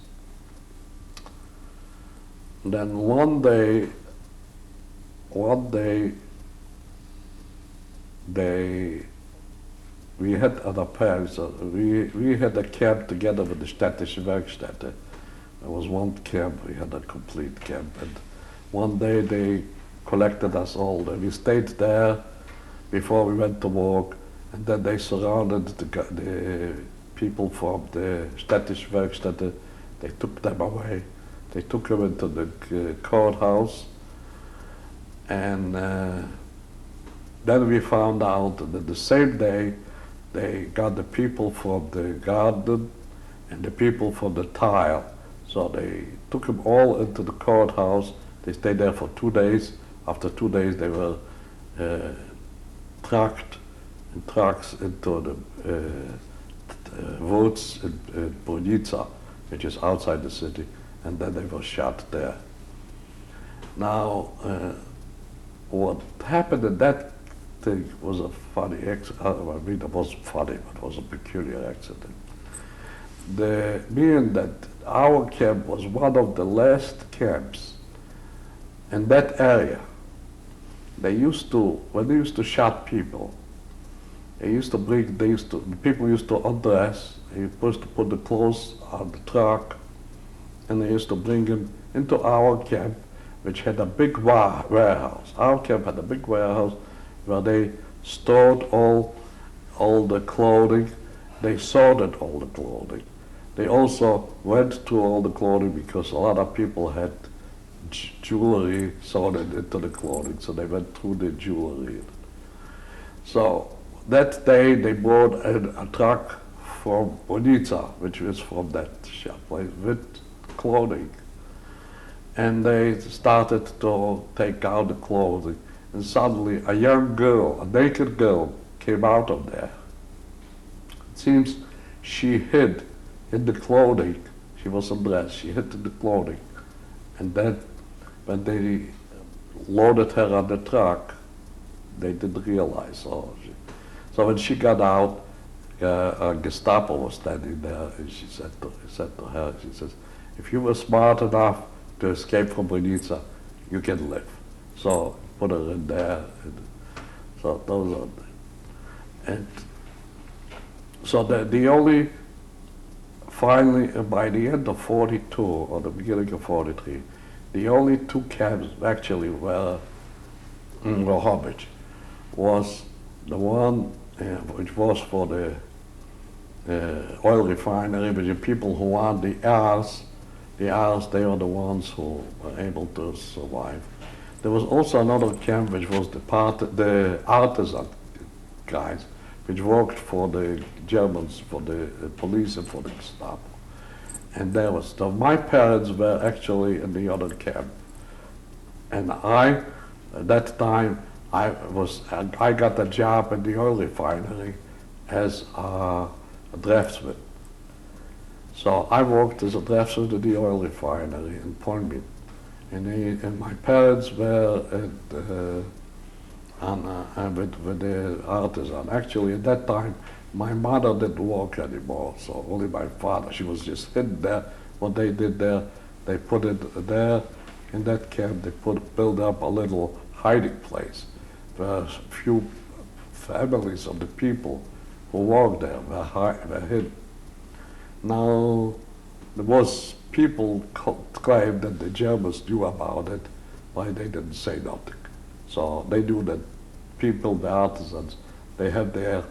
Then one day, we had other parents. We had a camp together with the städtische Werkstätte. There was one camp, we had a complete camp, and one day they collected us all. And we stayed there before we went to work, and then they surrounded the people from the städtische Werkstätte. They took them away. They took them into the courthouse, and then we found out that the same day they got the people from the garden and the people from the tile. So they took them all into the courthouse. They stayed there for 2 days. After 2 days, they were trucked in trucks into the woods in Brunica, which is outside the city, and then they were shot there. Now, what happened in that thing was a funny accident. I mean, it wasn't funny, but it was a peculiar accident. Meaning that our camp was one of the last camps, in that area, when they used to shot people, the people used to undress, they used to put the clothes on the truck, and they used to bring them into our camp, which had a big warehouse. Our camp had a big warehouse where they stored all the clothing. They sorted all the clothing. They also went through all the clothing because a lot of people had jewelry sorted into the clothing, so they went through the jewelry. So that day they brought a truck from Bonica, which was from that shop place, with clothing. And they started to take out the clothing. And suddenly a young girl, a naked girl, came out of there. It seems she hid in the clothing. She was undressed, she hid in the clothing. And then when they loaded her on the truck, they didn't realize. So when she got out, a Gestapo was standing there, and she said to her, she says, if you were smart enough to escape from Bonica, you can live. So put her in there. And so those are, and so the only, finally, by the end of 42 or the beginning of 43, the only two camps actually were in Drohobetz was the one which was for the oil refinery, but the people who wanted the heirs, they are the ones who were able to survive. There was also another camp which was the artisan guys, which worked for the Germans, for the police and for the Gestapo. And there was, so my parents were actually in the other camp. And at that time, I got a job in the oil refinery as a draftsman. So I worked as a draftsman in the oil refinery in Poland. And my parents were with the artisan. Actually, at that time, my mother didn't work anymore, so only my father. She was just hidden there. What they did there, they put it there in that camp. They built up a little hiding place where a few families of the people who worked there were hidden. Now, there was people claimed that the Germans knew about it, but they didn't say nothing. So they knew that people, the artisans, they had their,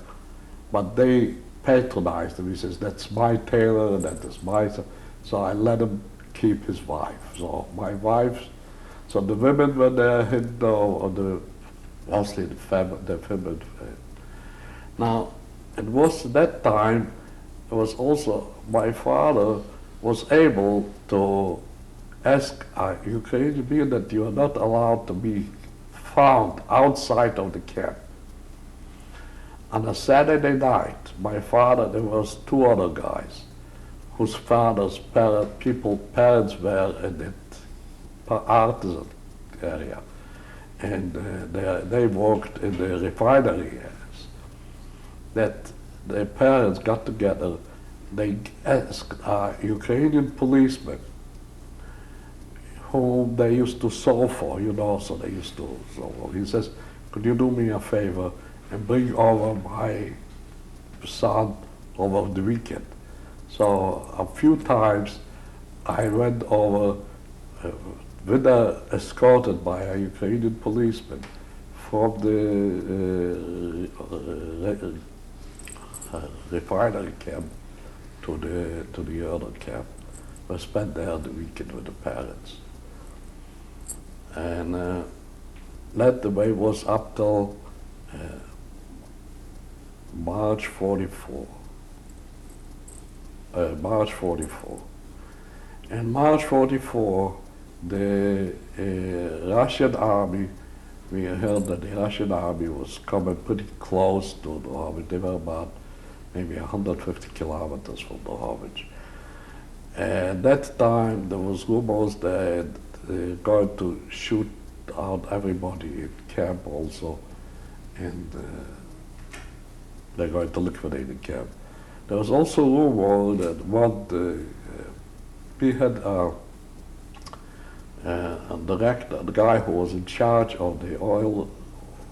but they patronized him. He says, that's my tailor, that is my, so I let him keep his wife. So my wife, so the women were there hidden, or mostly the feminine. Now, it was that time, it was also, my father was able to ask a Ukrainian being that you are not allowed to be found outside of the camp. On a Saturday night, my father, there was two other guys whose parents were in that artisan area, and they worked in the refinery areas. That their parents got together, they asked a Ukrainian policeman whom they used to sew for, so they used to sew. He says, could you do me a favor and bring over my son over the weekend? So a few times I went over escorted by a Ukrainian policeman from the refinery camp to the other camp. I spent there the weekend with the parents. And that the way was up till March 44. March 44. In March 44, the Russian army, we heard that the Russian army was coming pretty close to Drohobetz. They were about maybe 150 kilometers from Drohobetz. At that time, there was rumors that they're going to shoot out everybody in camp also, and they're going to liquidate the camp. There was also rumor that we had and the guy who was in charge of the oil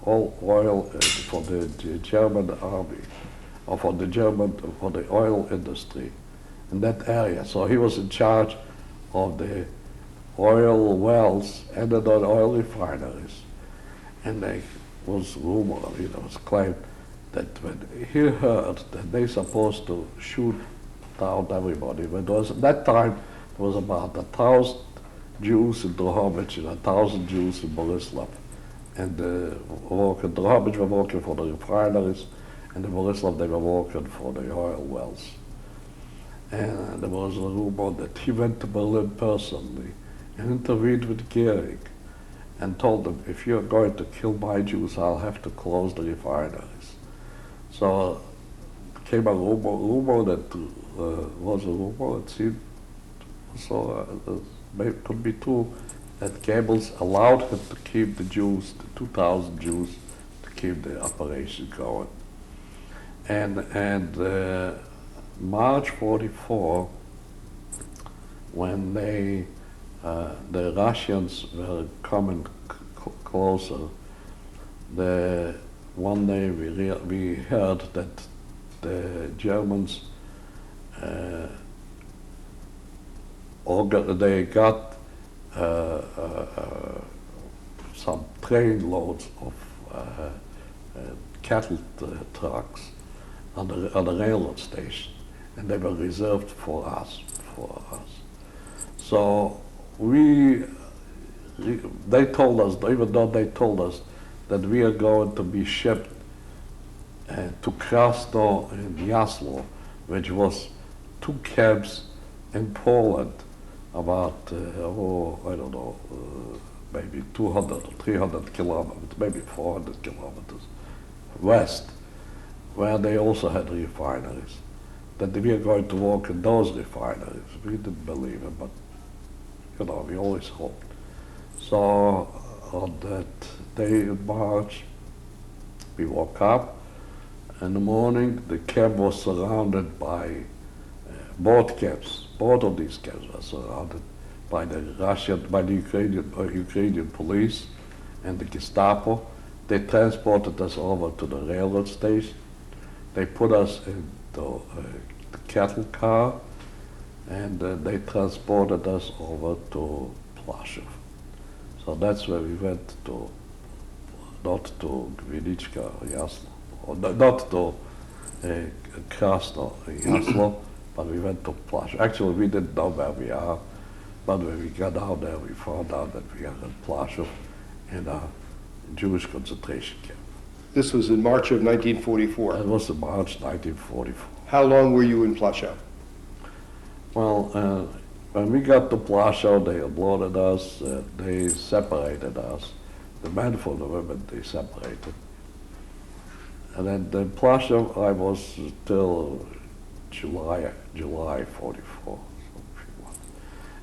for the German army, or for the oil industry in that area. So he was in charge of the oil wells and the oil refineries. And there was rumor, it was claimed that when he heard that they supposed to shoot down everybody, when it was at that time there was about 1,000 Jews in Drohobetz and 1,000 Jews in Boleslav. And Drohobetz were working for the refineries, and in Boleslav they were working for the oil wells. And there was a rumor that he went to Berlin personally and intervened with Goering and told them, if you're going to kill my Jews, I'll have to close the refineries. So came a rumor that was a rumor, it seemed, so it could be true, that Goebbels allowed him to keep the Jews, the 2,000 Jews, to keep the operation going. And March 44, when the Russians were coming closer, one day we heard that the Germans they got some train loads of cattle trucks on the railroad station, and they were reserved for us. So they told us, even though they told us that we are going to be shipped to Krasno and Jaslo, which was 2 camps in Poland, about, I don't know, maybe 200 or 300 kilometers, maybe 400 kilometers west, where they also had refineries, that we are going to work in those refineries. We didn't believe it, but, we always hoped. So on that day in March, we woke up. In the morning, the camp was surrounded by both camps. Both of these camps were surrounded by the Ukrainian police and the Gestapo. They transported us over to the railroad station. They put us in the cattle car, and they transported us over to Plaszow. So that's where we went to, not to Gwinicka or Jaslo, or not to Krasno or Jaslo, but we went to Plaszow. Actually, we didn't know where we are, but when we got out there, we found out that we are in Plaszow, in a Jewish concentration camp. This was in March of 1944. That was in March 1944. How long were you in Plaszow? Well, when we got to Plaszow, they unloaded us, they separated us. The men from the women, they separated. And then in Plaszow, I was till July 44.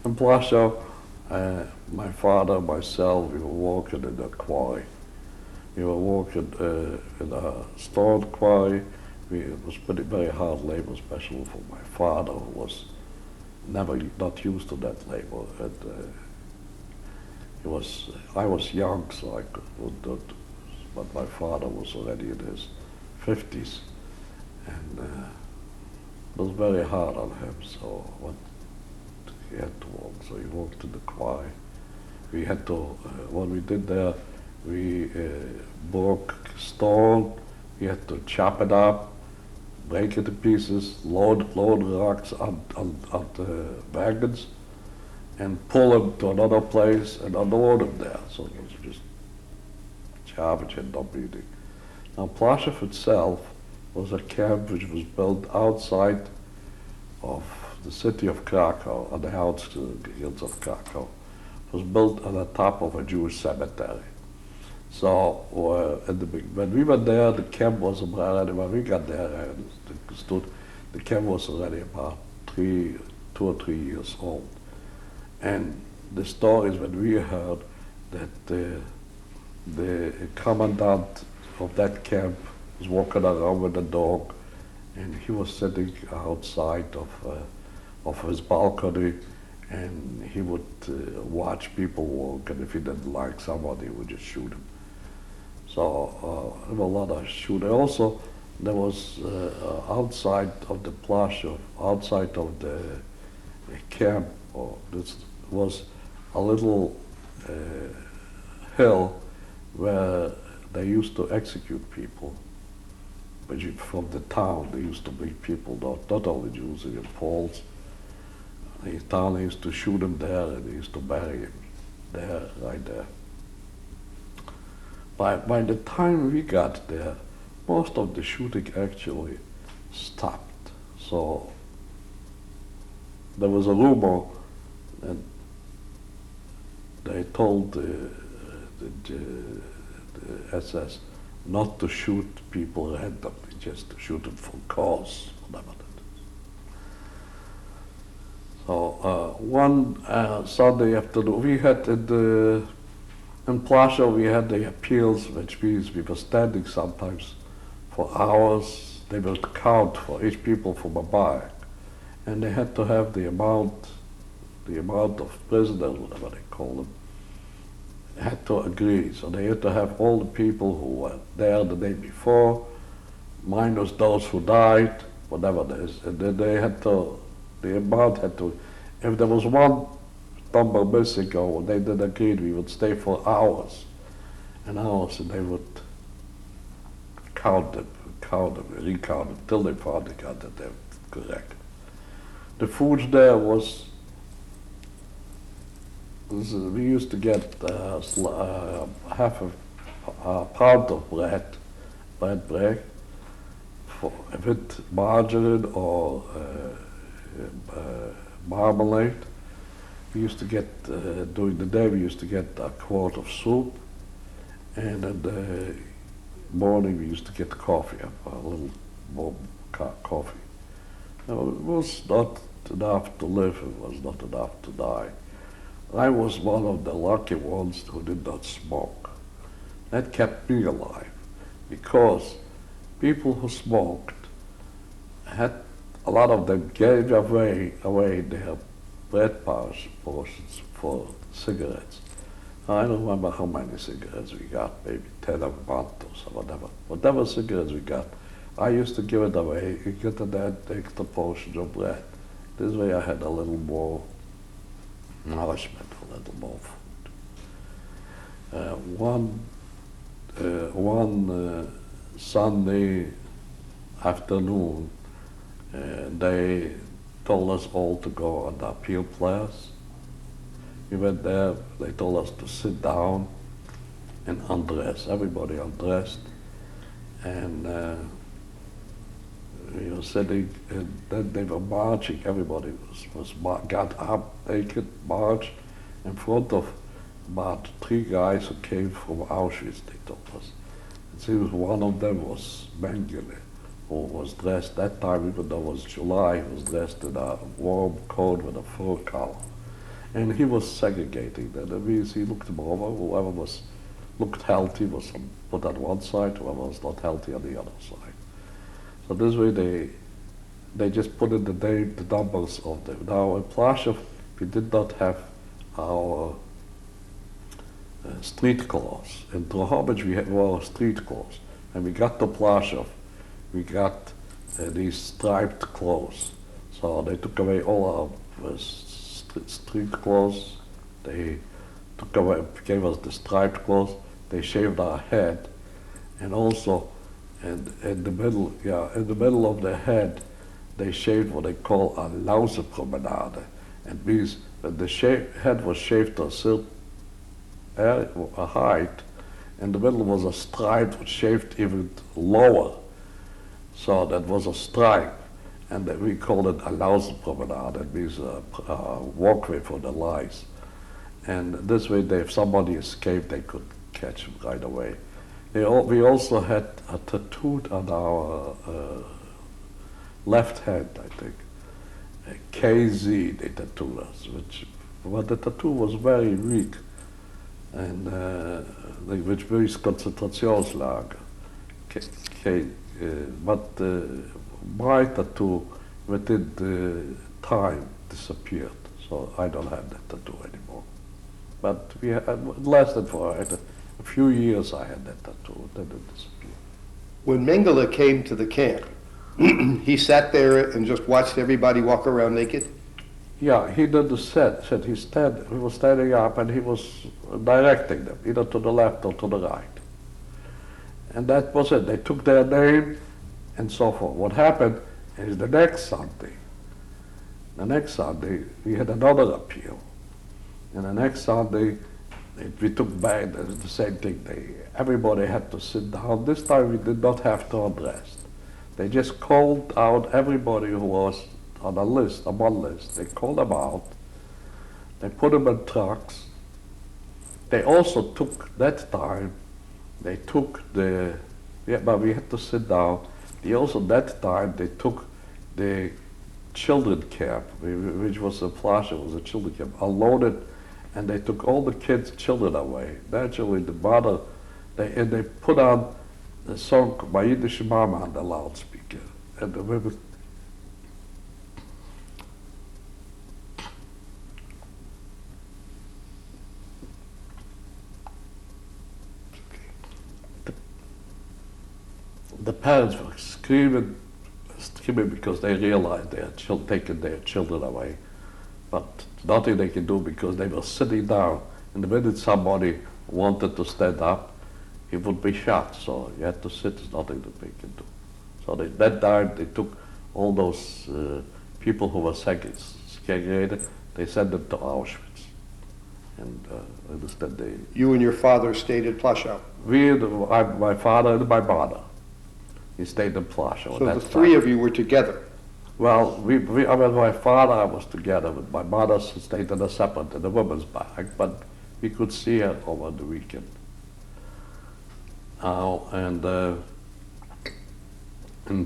In Plaszow, my father, myself, we were working in a quarry. We were working in a stone quarry. It was very hard labor, especially for my father, who was not used to that labor. And I was young, so I could not, but my father was already in his 50s, and it was very hard on him. So he had to work. So he worked in the quarry. We had to, what we did there, we broke stone. We had to chop it up, break it to pieces, load rocks on the wagons, and pull them to another place and unload them there. So it was just garbage and dump eating. Now Plaszow itself was a camp which was built outside of the city of Krakow, on the outskirts of Krakow. It was built on the top of a Jewish cemetery. So when we were there, the camp was already, when we got there, the camp was already about 2 or 3 years old. And the stories when we heard that the commandant of that camp was walking around with a dog, and he was sitting outside of his balcony, and he would watch people walk, and if he didn't like somebody, he would just shoot him. So there were a lot of shooting. Also, there was outside of the plasha, outside of the camp, or this was a little hill where they used to execute people. But from the town, they used to bring people, not only Jews, even Poles. The town, they used to shoot them there, and they used to bury him there, right there. By the time we got there, most of the shooting actually stopped. So there was a rumor, and they told the SS not to shoot people randomly, just to shoot them for cause, whatever that is. So one Sunday afternoon, we had in Plasha we had the appeals, which means we were standing sometimes for hours. They would count for each people from a barrack, and they had to have the amount of prisoners, whatever they call them, had to agree. So they had to have all the people who were there the day before, minus those who died, whatever it is. And then they had to, the amount had to, if there was one number missing or they didn't agree, we would stay for hours and hours, and they would count them, recount them, till they finally got that they were correct. The food there was, we used to get half a pound of bread with margarine or marmalade. We used to get, during the day, we used to get a quart of soup, and in the morning we used to get coffee, a little more coffee. Now, it was not enough to live, it was not enough to die. I was one of the lucky ones who did not smoke. That kept me alive, because people who smoked had, a lot of them gave away their bread portions for cigarettes. I don't remember how many cigarettes we got, maybe 10 a month or so, whatever. Whatever cigarettes we got, I used to give it away and get that extra portion of bread. This way I had a little more nourishment, a little more food. One Sunday afternoon, they told us all to go on the appeal class. We went there, they told us to sit down and undress. Everybody undressed, and we were sitting, and then they were marching. Everybody got up, naked, marched in front of about 3 guys who came from Auschwitz, they told us. It seems one of them was Mengele, who was dressed, that time, even though it was July, he was dressed in a warm coat with a fur collar. And he was segregating them. That means he looked them over. Whoever looked healthy was put on one side, whoever was not healthy on the other side. So this way they just put in the numbers of them. Now in Plaszow, we did not have our street clothes. In Drohobetz we wore street clothes. And we got to Plaszow, we got these striped clothes. So they took away all our street clothes. They gave us the striped clothes. They shaved our head, and also in the middle of the head, they shaved what they call a lausepromenade. It means that the head was shaved to a certain a height, in the middle was a stripe which shaved even lower. So that was a stripe, and we called it a lausepromenade. That means a walkway for the lice. And this way, if somebody escaped, they could catch him right away. We also had a tattoo on our left hand, I think. KZ, they tattooed us, but the tattoo was very weak, and which means concentrationslager. But my tattoo within the time disappeared. so I don't have that tattoo anymore. But it lasted for a few years. I had that tattoo, then it disappeared. When Mengele came to the camp, he sat there and just watched everybody walk around naked? Yeah, he did the set. He was standing up and he was directing them, either to the left or to the right. And that was it. They took their name and so forth. What happened is the next Sunday, we had another appeal. And the next Sunday, we took back the same thing. Everybody had to sit down. This time we did not have to address. They just called out everybody who was on a list, on one list. They called them out. They put them in trucks. They also took that time. They took but we had to sit down. That time they took the children camp, which was a plaza, was a children camp, unloaded, and they took all the children away. Naturally, the mother, they put on the song "My Yiddish Mama" on the loudspeaker, and the women. The parents were screaming because they realized they had taken their children away. But nothing they could do because they were sitting down. And the minute somebody wanted to stand up, he would be shot. So you had to sit, there's nothing that they could do. So that time they took all those people who were segregated, they sent them to Auschwitz. And instead You and your father stayed at Plaszow. my father and my mother. He stayed in Plaszow. So the three of you were together. Well, with my father, I was together. With my mother, stayed in a separate, in the women's barrack, but we could see her over the weekend. And in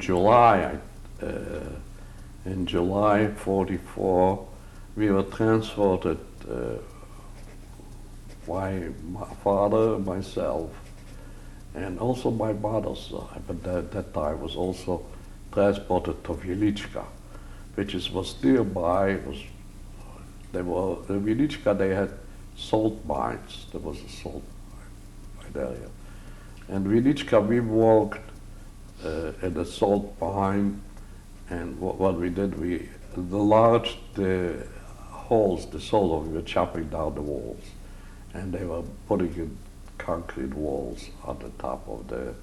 July 44, we were transported, my father, myself, and also my mother's side, but that time was also transported to Wieliczka, which was nearby. Wieliczka, they had salt mines. There was a salt mine area. And Wieliczka, we walked in the salt mine, and what we did, we enlarged the holes, the salt, we were chopping down the walls, and they were putting in concrete walls on the top of the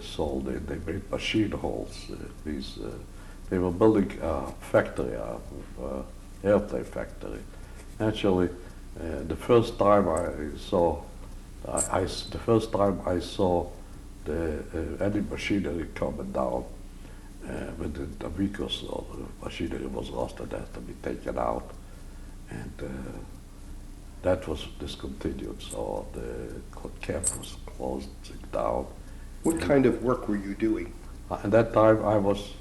salt. They made machine holes. They were building a factory, airplane factory. Actually, the first time I saw any machinery coming down, within a week or so, the machinery was lost and had to be taken out, and that was discontinued. So the camp was closed down. What kind of work were you doing? At that time, I was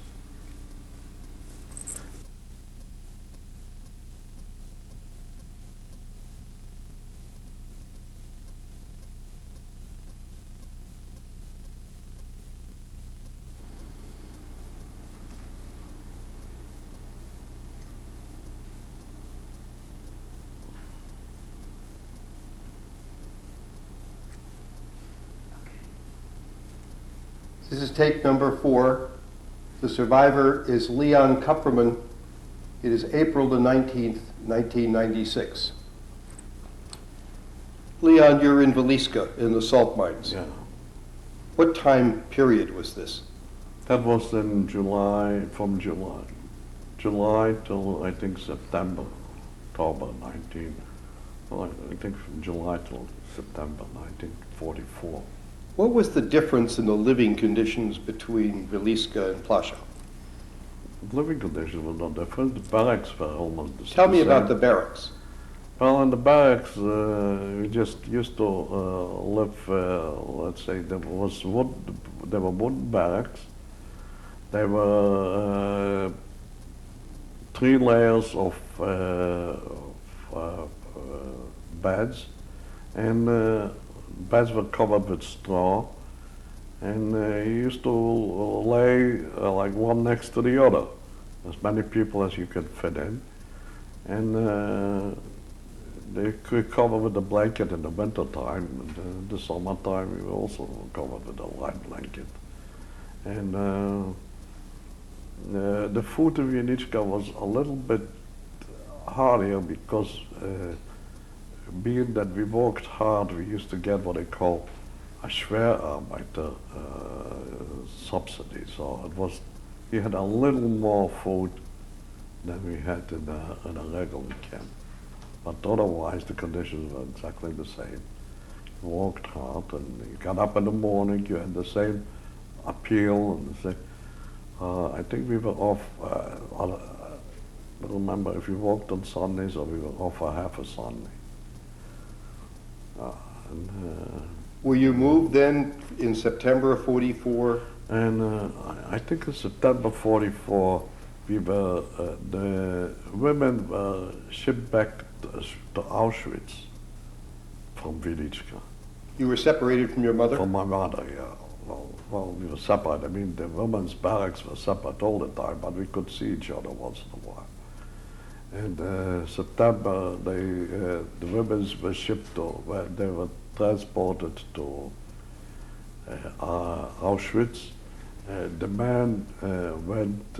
This is tape number 4. The survivor is Leon Kupferman. It is April the 19th, 1996. Leon, you're in Wieliczka in the salt mines. yeah. What time period was this? That was in July, from July till I think September, October 19. Well, I think from July till September 1944. What was the difference in the living conditions between Wieliczka and Plaszow? Living conditions were not different. The barracks were almost the same. Tell me about the barracks. Well, in the barracks, we just used to live. Let's say there were wooden barracks. There were 3 layers of beds, and beds were covered with straw, and you used to lay like one next to the other, as many people as you could fit in. And they could cover with a blanket in the winter time, and in the summertime we were also covered with a light blanket. And the food in Wieniczka was a little bit harder because being that we worked hard, we used to get what they call a Schwerarbeiter subsidy. So it was, we had a little more food than we had in a regular camp. But otherwise, the conditions were exactly the same. You worked hard, and you got up in the morning, you had the same appeal, and the same, I think we were off, I don't remember if we worked on Sundays or we were off for half a Sunday. Were you moved then in September of 44? And I think in September 44, we were, the women were shipped back to Auschwitz from Wieniczka. You were separated from your mother? From my mother, yeah. Well, we were separate. I mean, the women's barracks were separate all the time, but we could see each other once in a while. And September, the women's were shipped to, they were transported to Auschwitz. The man went,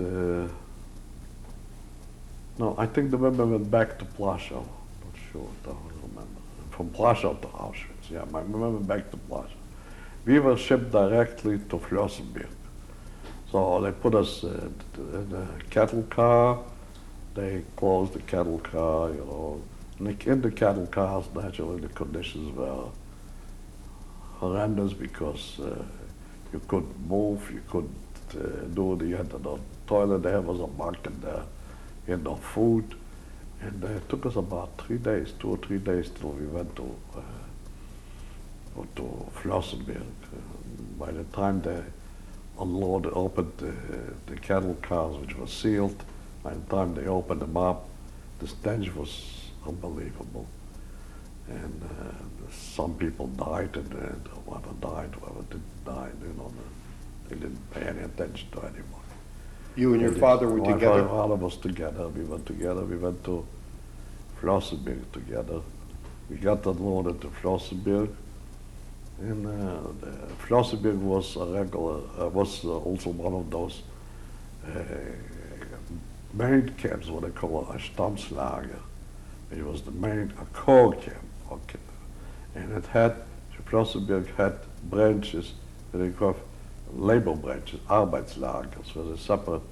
no, I think the women went back to Plaszow. Not sure, I don't remember. From Plaszow to Auschwitz, yeah, my women went back to Plaszow. We were shipped directly to Flossenburg. So they put us in a cattle car. They closed the cattle car, you know. In the cattle cars, naturally, the conditions were horrendous because you couldn't move, you couldn't you had no toilet, there was a bucket there, you had no food. And it took us about 3 days, 2 or 3 days till we went to Flossenburg. By the time they unloaded, opened the cattle cars, which were sealed, by the time they opened them up, the stench was unbelievable. And some people died, and whoever died, whoever didn't die, you know, they didn't pay any attention to anyone. You and your father were together? My father was together. We went together. We went to Flossenburg together. We got unloaded to Flossenburg. And Flossenburg was a regular, was also one of those main camps, what they call a Stammslager. It was the main, a core camp. Okay. And it had, Flossenburg had branches, they call labor branches, Arbeitslagers, were separate,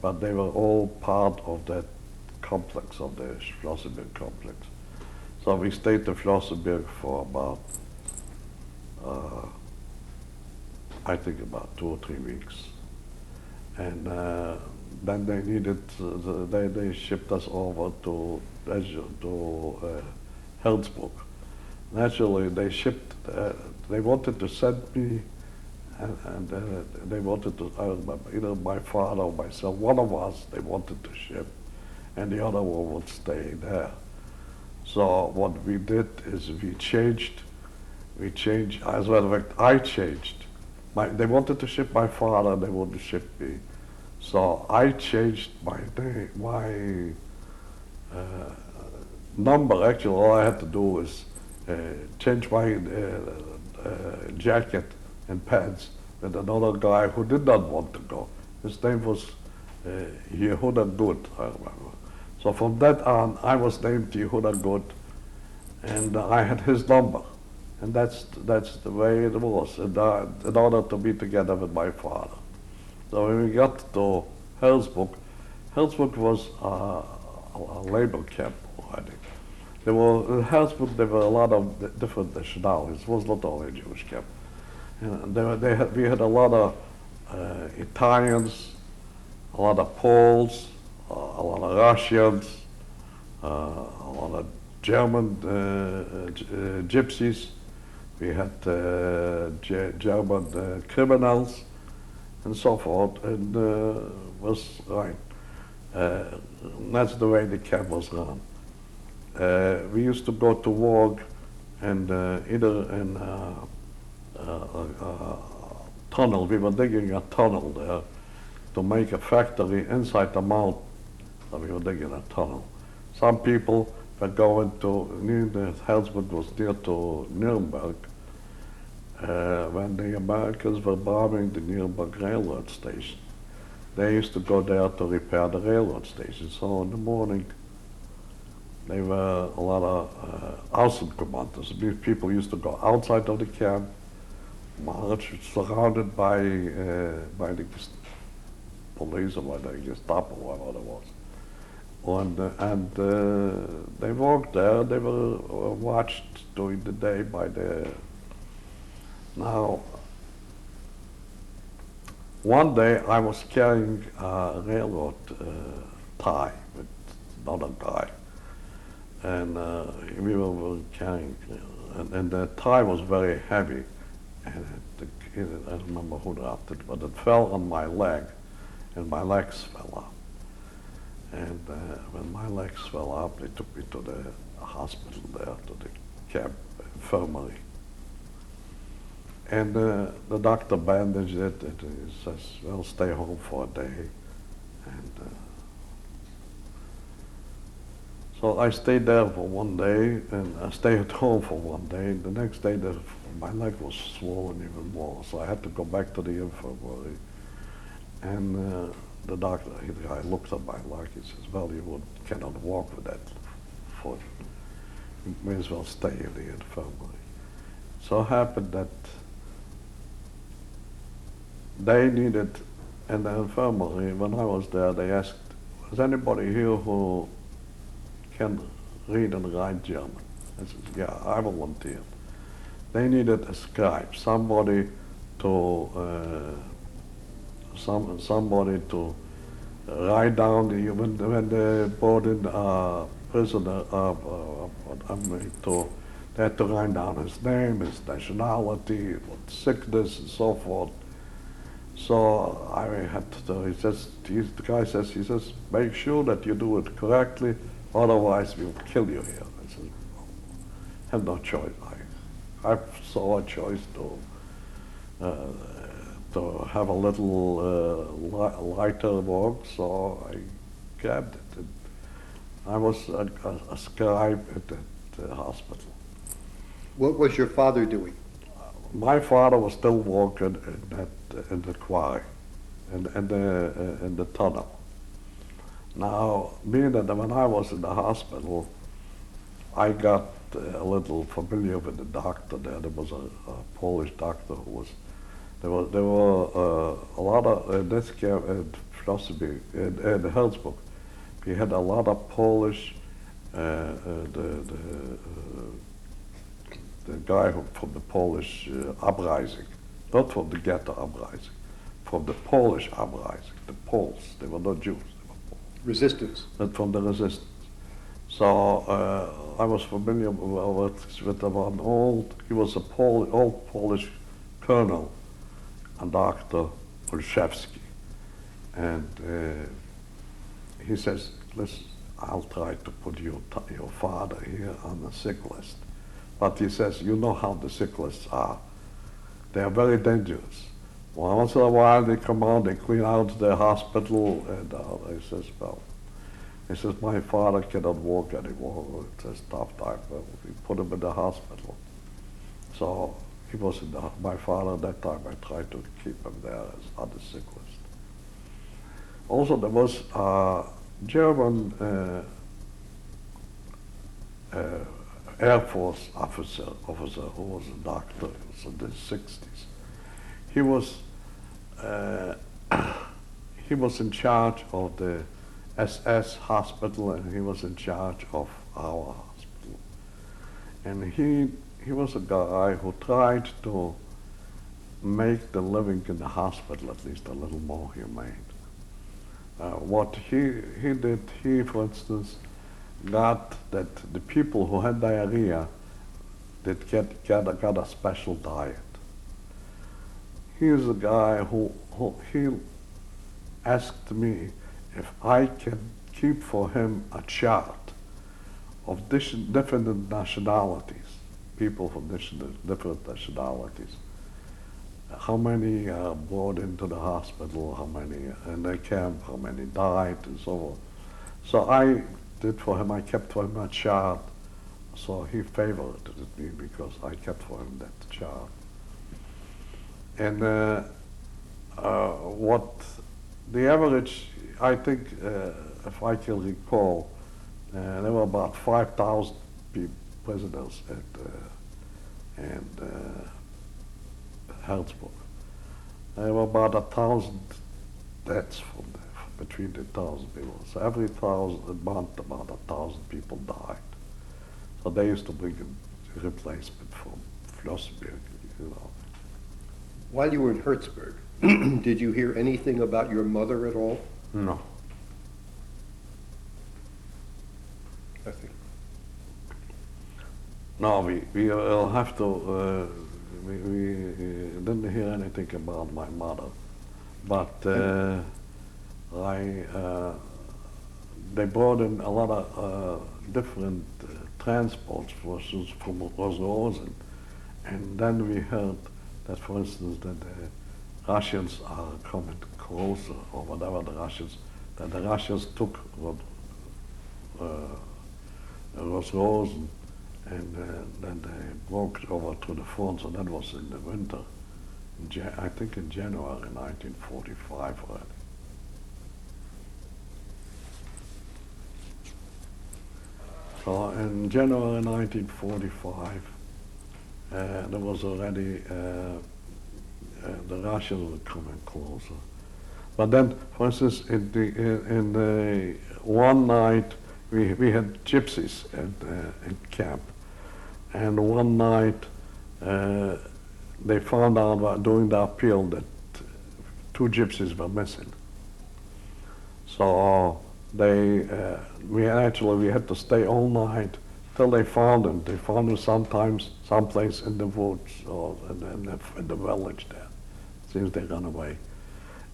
but they were all part of that complex, of the Flossenburg complex. So we stayed in Flossenburg for about, I think about 2 or 3 weeks. And then they needed, they shipped us over to Herzberg. Naturally, they shipped, they wanted to send me, and they wanted to, I remember, either my father or myself, one of us, they wanted to ship, and the other one would stay there. So what we did is we changed, as a matter of fact, I changed. They wanted to ship my father, they wanted to ship me. So I changed my number. Actually, all I had to do was change my jacket and pants with another guy who did not want to go. His name was Yehuda Good, I remember. So from that on, I was named Yehuda Good, and I had his number. And that's the way it was, in order to be together with my father. So when we got to Herzberg was a labor camp already. In Herzberg there were a lot of different nationalities. It was not only a Jewish camp. And we had a lot of Italians, a lot of Poles, a lot of Russians, a lot of German gypsies. We had German criminals and so forth, and was right. That's the way the camp was run. We used to go to work and either in a tunnel, we were digging a tunnel there to make a factory inside the mountain. So we were digging a tunnel. Some people were going the Hellsburg was near to Nuremberg, when the Americans were bombing the Nuremberg railroad station. They used to go there to repair the railroad station. So in the morning, there were a lot of Außenkommandos. These people used to go outside of the camp, march, surrounded by the police or by the Gestapo, whatever it was. And they worked there. They were watched during the day by the. Now, one day I was carrying a railroad tie with another guy, and we were carrying, and the tie was very heavy, and I don't remember who dropped it, but it fell on my leg, and my legs fell up. And when my legs fell up, they took me to the hospital there, to the camp infirmary. And the doctor bandaged it, and he says, well, stay home for a day. And so I stayed there for one day, and I stayed at home for one day. The next day, my leg was swollen even more, so I had to go back to the infirmary. And the doctor, the guy looks at my leg, he says, well, you cannot walk with that foot. You may as well stay in the infirmary. So it happened that they needed, in the infirmary, when I was there, they asked, is anybody here who can read and write German? I said, yeah, I volunteered. They needed a scribe, somebody to write down when they brought in a prisoner, they had to write down his name, his nationality, what sickness, and so forth. So I had to, the guy says, he says, make sure that you do it correctly, otherwise we'll kill you here. I said, I have no choice. I saw a choice to have a little lighter work, so I grabbed it. And I was a scribe at the hospital. What was your father doing? My father was still working in the quarry, in the tunnel. Now, being that when I was in the hospital, I got a little familiar with the doctor there. There was a Polish doctor who was. There were a lot of in this camp in philosophy in Hellsburg. We had a lot of Polish. The guy from the Polish uprising, not from the ghetto uprising, from the Polish uprising, the Poles. They were not Jews. They were Poles. Resistance. But from the resistance. So I was familiar with an old. He was old Polish colonel, a Dr. Olszewski, and he says, "Listen, I'll try to put your father here on the sick list." But he says, you know how the sick lists are. They are very dangerous. Once in a while they come out, they clean out the hospital, and he says, well, my father cannot walk anymore. It's a tough time. Well, we put him in the hospital. So he was my father at that time, I tried to keep him there on the sick list. Also, there was a German Air Force officer who was a doctor. It was in the 60s. He was in charge of the SS hospital, and he was in charge of our hospital. And he was a guy who tried to make the living in the hospital at least a little more humane. What he did, for instance, got that the people who had diarrhea got a special diet. He is a guy who he asked me if I can keep for him a chart of different nationalities, people from different nationalities. How many are brought into the hospital, how many in the camp, how many died, and so on. So I did for him, I kept for him a chart. So he favored me because I kept for him that chart. And what the average, I think, if I can recall, there were about 5,000 prisoners at Herzberg. There were about 1,000 deaths from there, between the 1,000 people. So every 1,000 month, about 1,000 people died. So they used to bring a replacement from Flossenberg, you know. While you were in Herzberg, did you hear anything about your mother at all? No. Nothing. No, we will have to, we didn't hear anything about my mother. But they brought in a lot of different transports from Rosen, and then we heard that, for instance, that the Russians are coming closer, or whatever the Russians, that the Russians took Rosen, and then they broke over to the front, so that was in the winter, I think in January 1945 already. So in January 1945, there was already, the Russians were coming closer. But then, for instance, in the one night, we had gypsies in camp. And one night, they found out during the appeal that 2 gypsies were missing. So we had to stay all night till they found them. They found them sometimes someplace in the woods or in the village there. Seems they ran away.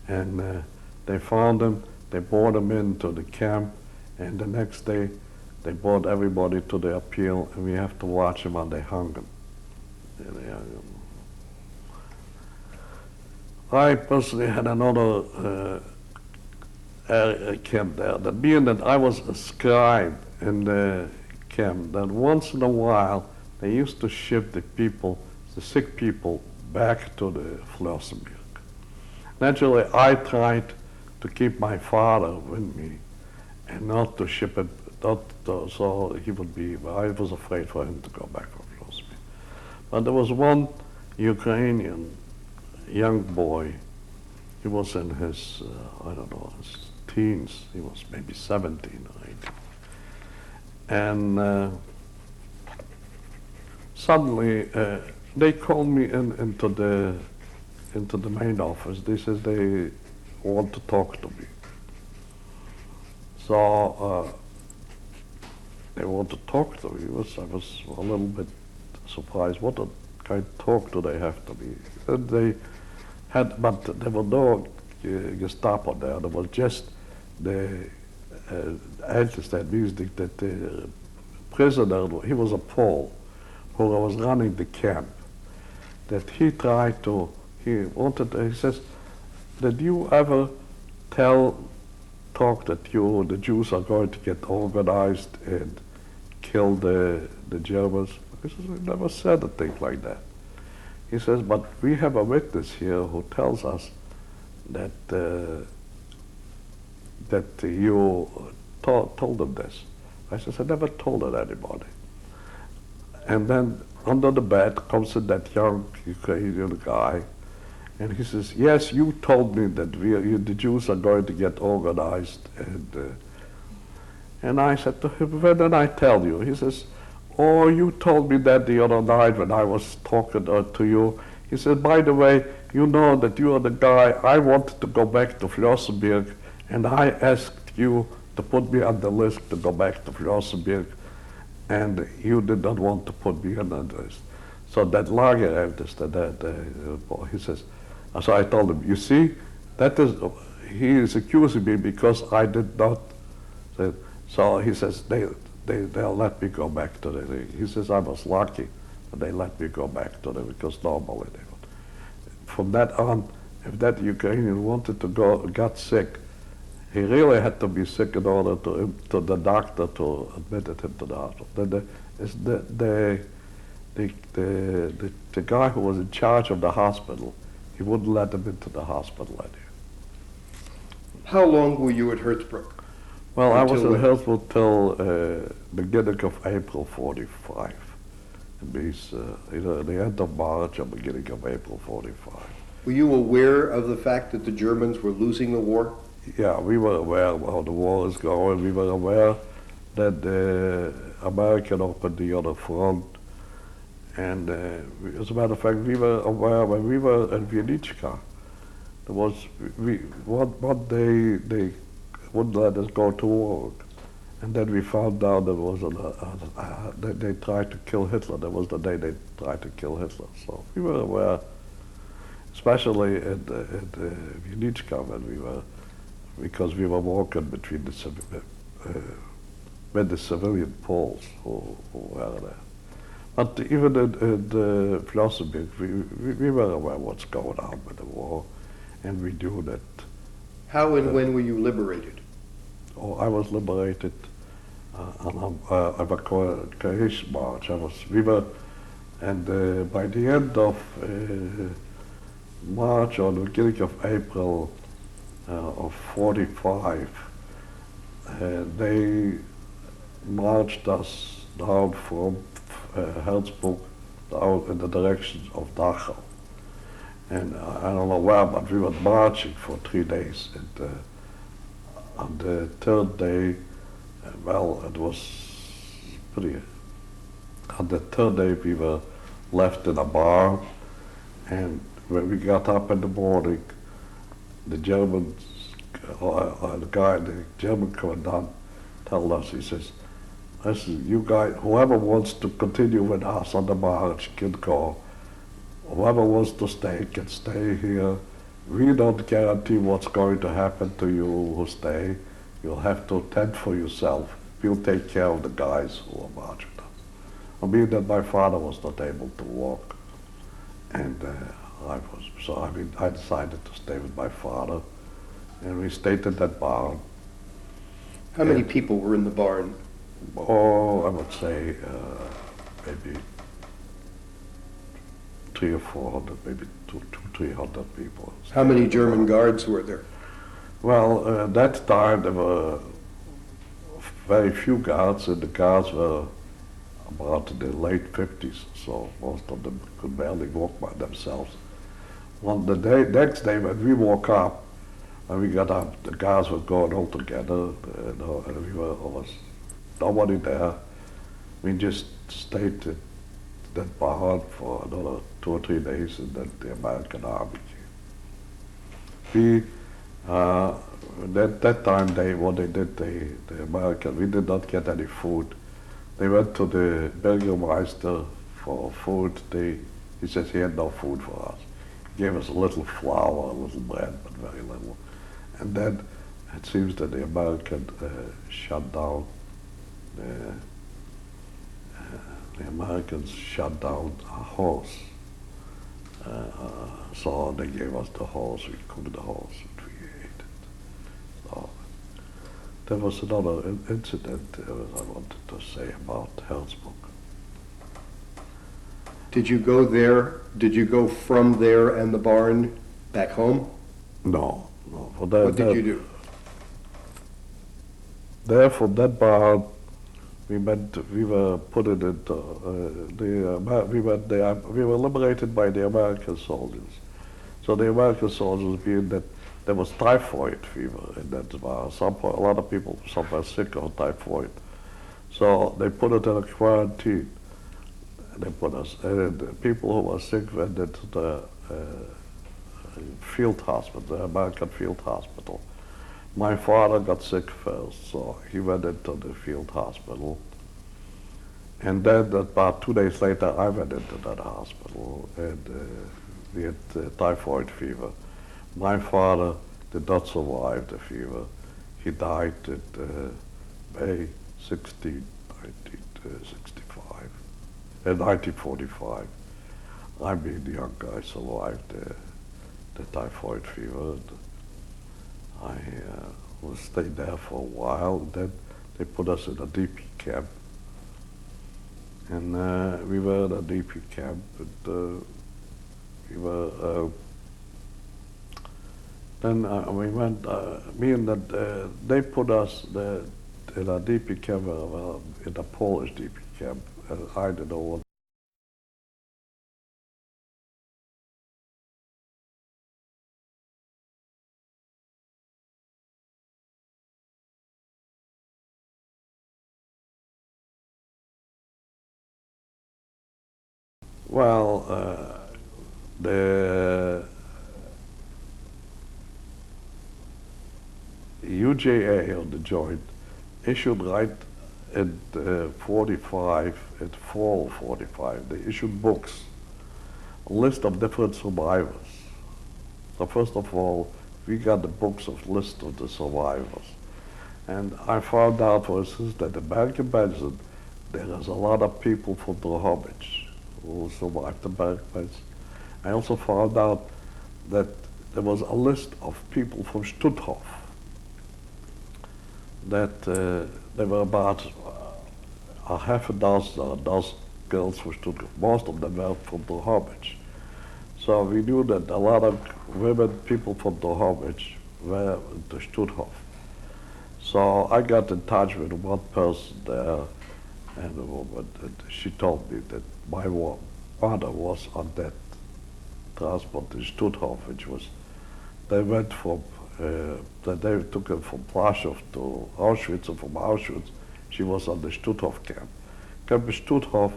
And they found them, they brought them into the camp, and the next day they brought everybody to the appeal, and we have to watch them while they hung them. I personally had another camp there, that being that I was a scribe in the camp, that once in a while they used to ship the sick people, back to the Flossenberg. Naturally, I tried to keep my father with me and not to ship it, so he would be, I was afraid for him to go back from Flossenberg. But there was one Ukrainian young boy, he was in his, I don't know, his teens, he was maybe 17 or 18. And suddenly they called me into the main office. They said they want to talk to me. So they want to talk to me. I was a little bit surprised. What kind of talk do they have to me? And they had, but there were no Gestapo there. There was just the Älteste, that the prisoner, he was a Pole who was running the camp, that he tried to, he says, did you ever talk that the Jews are going to get organized and kill the Germans? He says, we never said a thing like that. He says, but we have a witness here who tells us that you told them this. I says, I never told it anybody. And then under the bed comes that young Ukrainian guy, and he says, yes, you told me that the Jews are going to get organized. And I said to him, when did I tell you? He says, oh, you told me that the other night when I was talking to you. He said, by the way, you know that you are the guy, I wanted to go back to Flossenberg, and I asked you to put me on the list to go back to Flossenberg, and you did not want to put me on the list. So that Lagerhälteste, he says, so I told him, you see, he is accusing me because I did not. So he says, they'll let me go back to the, he says, I was lucky that they let me go back to them because normally they would. From that on, if that Ukrainian wanted to go, got sick, He really had to be sick in order to the doctor to admit him to the hospital. The guy who was in charge of the hospital, he wouldn't let him into the hospital anymore. How long were you at Herzbruck? Well, I was Until in when? Hillsborough till beginning of April 45. It means either the end of March or beginning of April 45. Were you aware of the fact that the Germans were losing the war? Yeah, we were aware of how the war is going. We were aware that the American opened the other front. And as a matter of fact, we were aware when we were in Wieliczka, there was, one day they wouldn't let us go to work. And then we found out there was they tried to kill Hitler. That was the day they tried to kill Hitler. So we were aware, especially at Wieliczka because we were walking between with the civilian Poles who were there. But even in Flossenburg, we were aware of what's going on with the war, and we knew that. How and when were you liberated? I was liberated on an evacuation march. And by the end of March or the beginning of April of 45, they marched us down from Herzbruck down in the direction of Dachau. And I don't know where, but we were marching for 3 days. And on the third day, well, it was pretty. On the third day, we were left in a bar, and when we got up in the morning, the Germans, the German commandant, told us, he says, "Listen, you guys, whoever wants to continue with us on the march can go. Whoever wants to stay can stay here. We don't guarantee what's going to happen to you who stay. You'll have to tend for yourself. We'll take care of the guys who are marching us." I mean that my father was not able to walk, and I decided to stay with my father, and we stayed in that barn. How many people were in the barn? Oh, I would say maybe 300 or 400, maybe 300 people. How many German guards were there? Well, at that time there were very few guards, and the guards were about in the late 50s, so most of them could barely walk by themselves. Next day when we woke up, when we got up, the guards were going all together, and we were almost nobody there. We just stayed in that barn for another 2 or 3 days, and then the American army came. That time the American, we did not get any food. They went to the Bürgermeister for food. He says he had no food for us. He gave us a little flour, a little bread, but very little. And then it seems that the American shut down. The Americans shut down a horse. So they gave us the horse. We cooked the horse and we ate it. So there was another incident I wanted to say about Herzbruck. Did you go there? Did you go from there and the barn back home? No. What did you do? There from that barn, we were put it into we were liberated by the American soldiers. So the American soldiers, being that there was typhoid fever in that barn, a lot of people, some were sick of typhoid. So they put it in a quarantine. They put us, the people who were sick went into the field hospital, the American field hospital. My father got sick first, so he went into the field hospital. And then about 2 days later, I went into that hospital, and we had typhoid fever. My father did not survive the fever. He died in May 16, 1965. In 1945. I being the young guy survived the typhoid fever. We stayed there for a while. Then they put us in a DP camp. And we were in a DP camp. And, we were... then we went, me and that, they put us in a DP camp, in a Polish DP camp. And I didn't know what. Well, the UJA, or the Joint, issued right at 45, at fall 45, they issued books, a list of different survivors. So first of all, we got the books of list of the survivors. And I found out, for instance, that in Bergen-Belsen, there is a lot of people from Drohobetz who survived the Bergen-Belsen. I also found out that there was a list of people from Stutthof, that there were about a half a dozen or a dozen girls from Stutthof. Most of them were from Drohobetz. So we knew that a lot of women, people from Drohobetz, were to Stutthof. So I got in touch with one person there, and a woman, and she told me that my mother was on that transport in Stutthof, which was, they went from, they took her from Plaszow to Auschwitz, and from Auschwitz, she was on the Stutthof camp. Camp Stutthof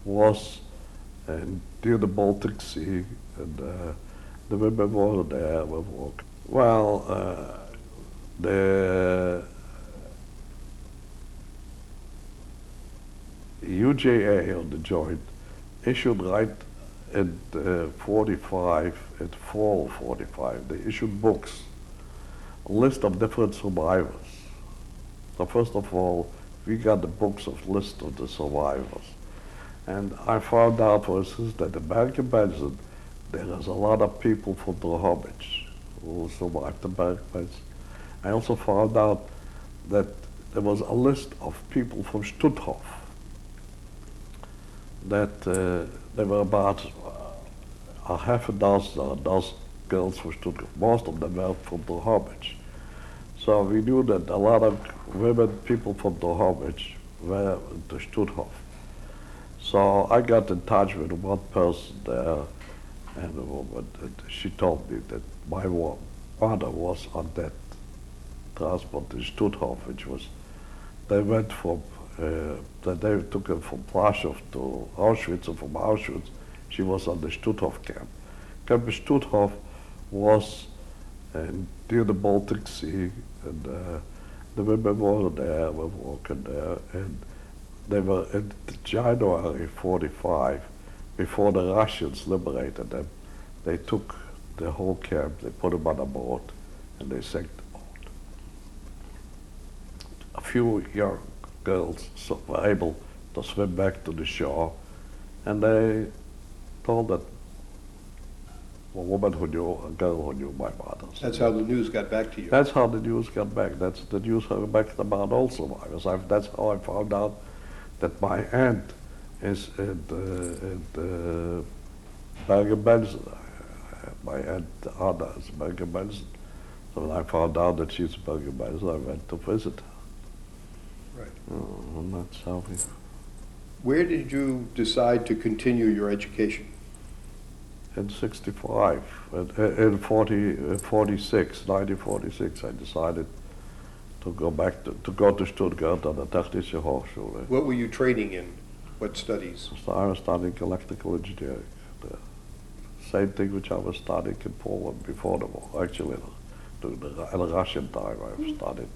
was near the Baltic Sea, and the women were there, were walking. Well, the UJA, or the Joint, issued right at 45, at fall 45, they issued books, a list of different survivors. So first of all, we got the books of list of the survivors. And I found out, for instance, that in Bergen-Belsen, there is a lot of people from Drohobetz who survived the Bergen-Belsen. I also found out that there was a list of people from Stutthof, that there were about a half a dozen or a dozen girls from Stutthof. Most of them were from Drohobetz. So we knew that a lot of women, people from Drohobetz, were to Stutthof. So I got in touch with one person there, and a woman, and she told me that my mother was on that transport in Stutthof, which was, they went from, they took her from Plaszow to Auschwitz, and from Auschwitz, she was on the Stutthof camp. Camp Stutthof was near the Baltic Sea, and the women were there, were walking there, and they were in January 45, before the Russians liberated them. They took the whole camp, they put them on a boat, and they sank the boat. A few young girls were able to swim back to the shore, and they told that a woman who knew, a girl who knew my mother. That's how the news got back to you. That's how the news got back. That's the news got back about all survivors. That's how I found out that my aunt is in Bergen-Belsen. My aunt Anna is Bergen-Belsen. So when I found out that she's Bergen-Belsen, I went to visit her. Right. And that's how we... Where did you decide to continue your education? In 65, in 46, 1946, I decided to go back to go to Stuttgart on the Technische Hochschule. What were you training in? What studies? So I was studying electrical engineering. The same thing which I was studying in Poland before the war. Actually, during the Russian time, I studied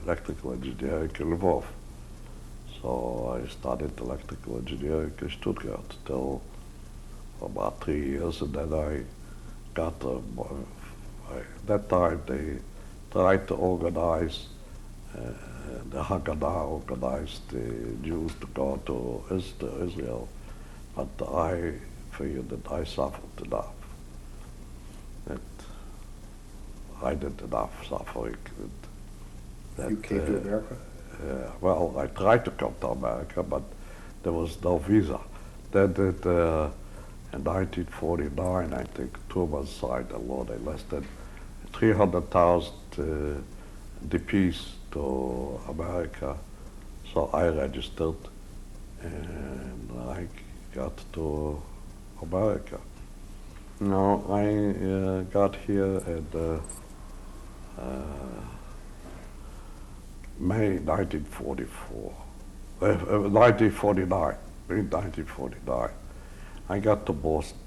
electrical engineering in Lvov. So I studied electrical engineering in Stuttgart till about 3 years, and then I got, that time they tried to organize, the Haggadah organized the Jews to go to Israel, but I figured that I suffered enough. That I did enough suffering. You came to America? Well, I tried to come to America, but there was no visa. Then in 1949, I think, Truman signed a law. They listed 300,000 DPs to America. So I registered and I got to America. No, I got here in May 1944, 1949, in 1949. I got to Boston.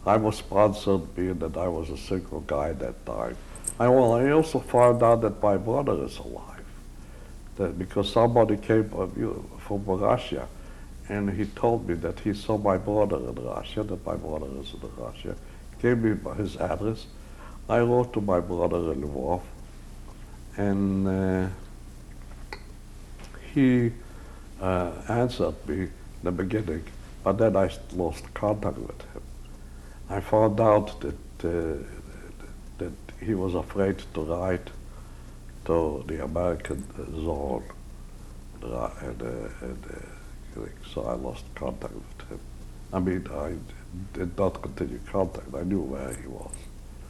I was sponsored, being that I was a single guy at that time. I also found out that my brother is alive, that because somebody came from Russia, and he told me that he saw my brother in Russia, that my brother is in Russia, gave me his address. I wrote to my brother in Lvov, and he answered me in the beginning, but then I lost contact with him. I found out that he was afraid to write to the American zone, so I lost contact with him. I mean, I did not continue contact. I knew where he was.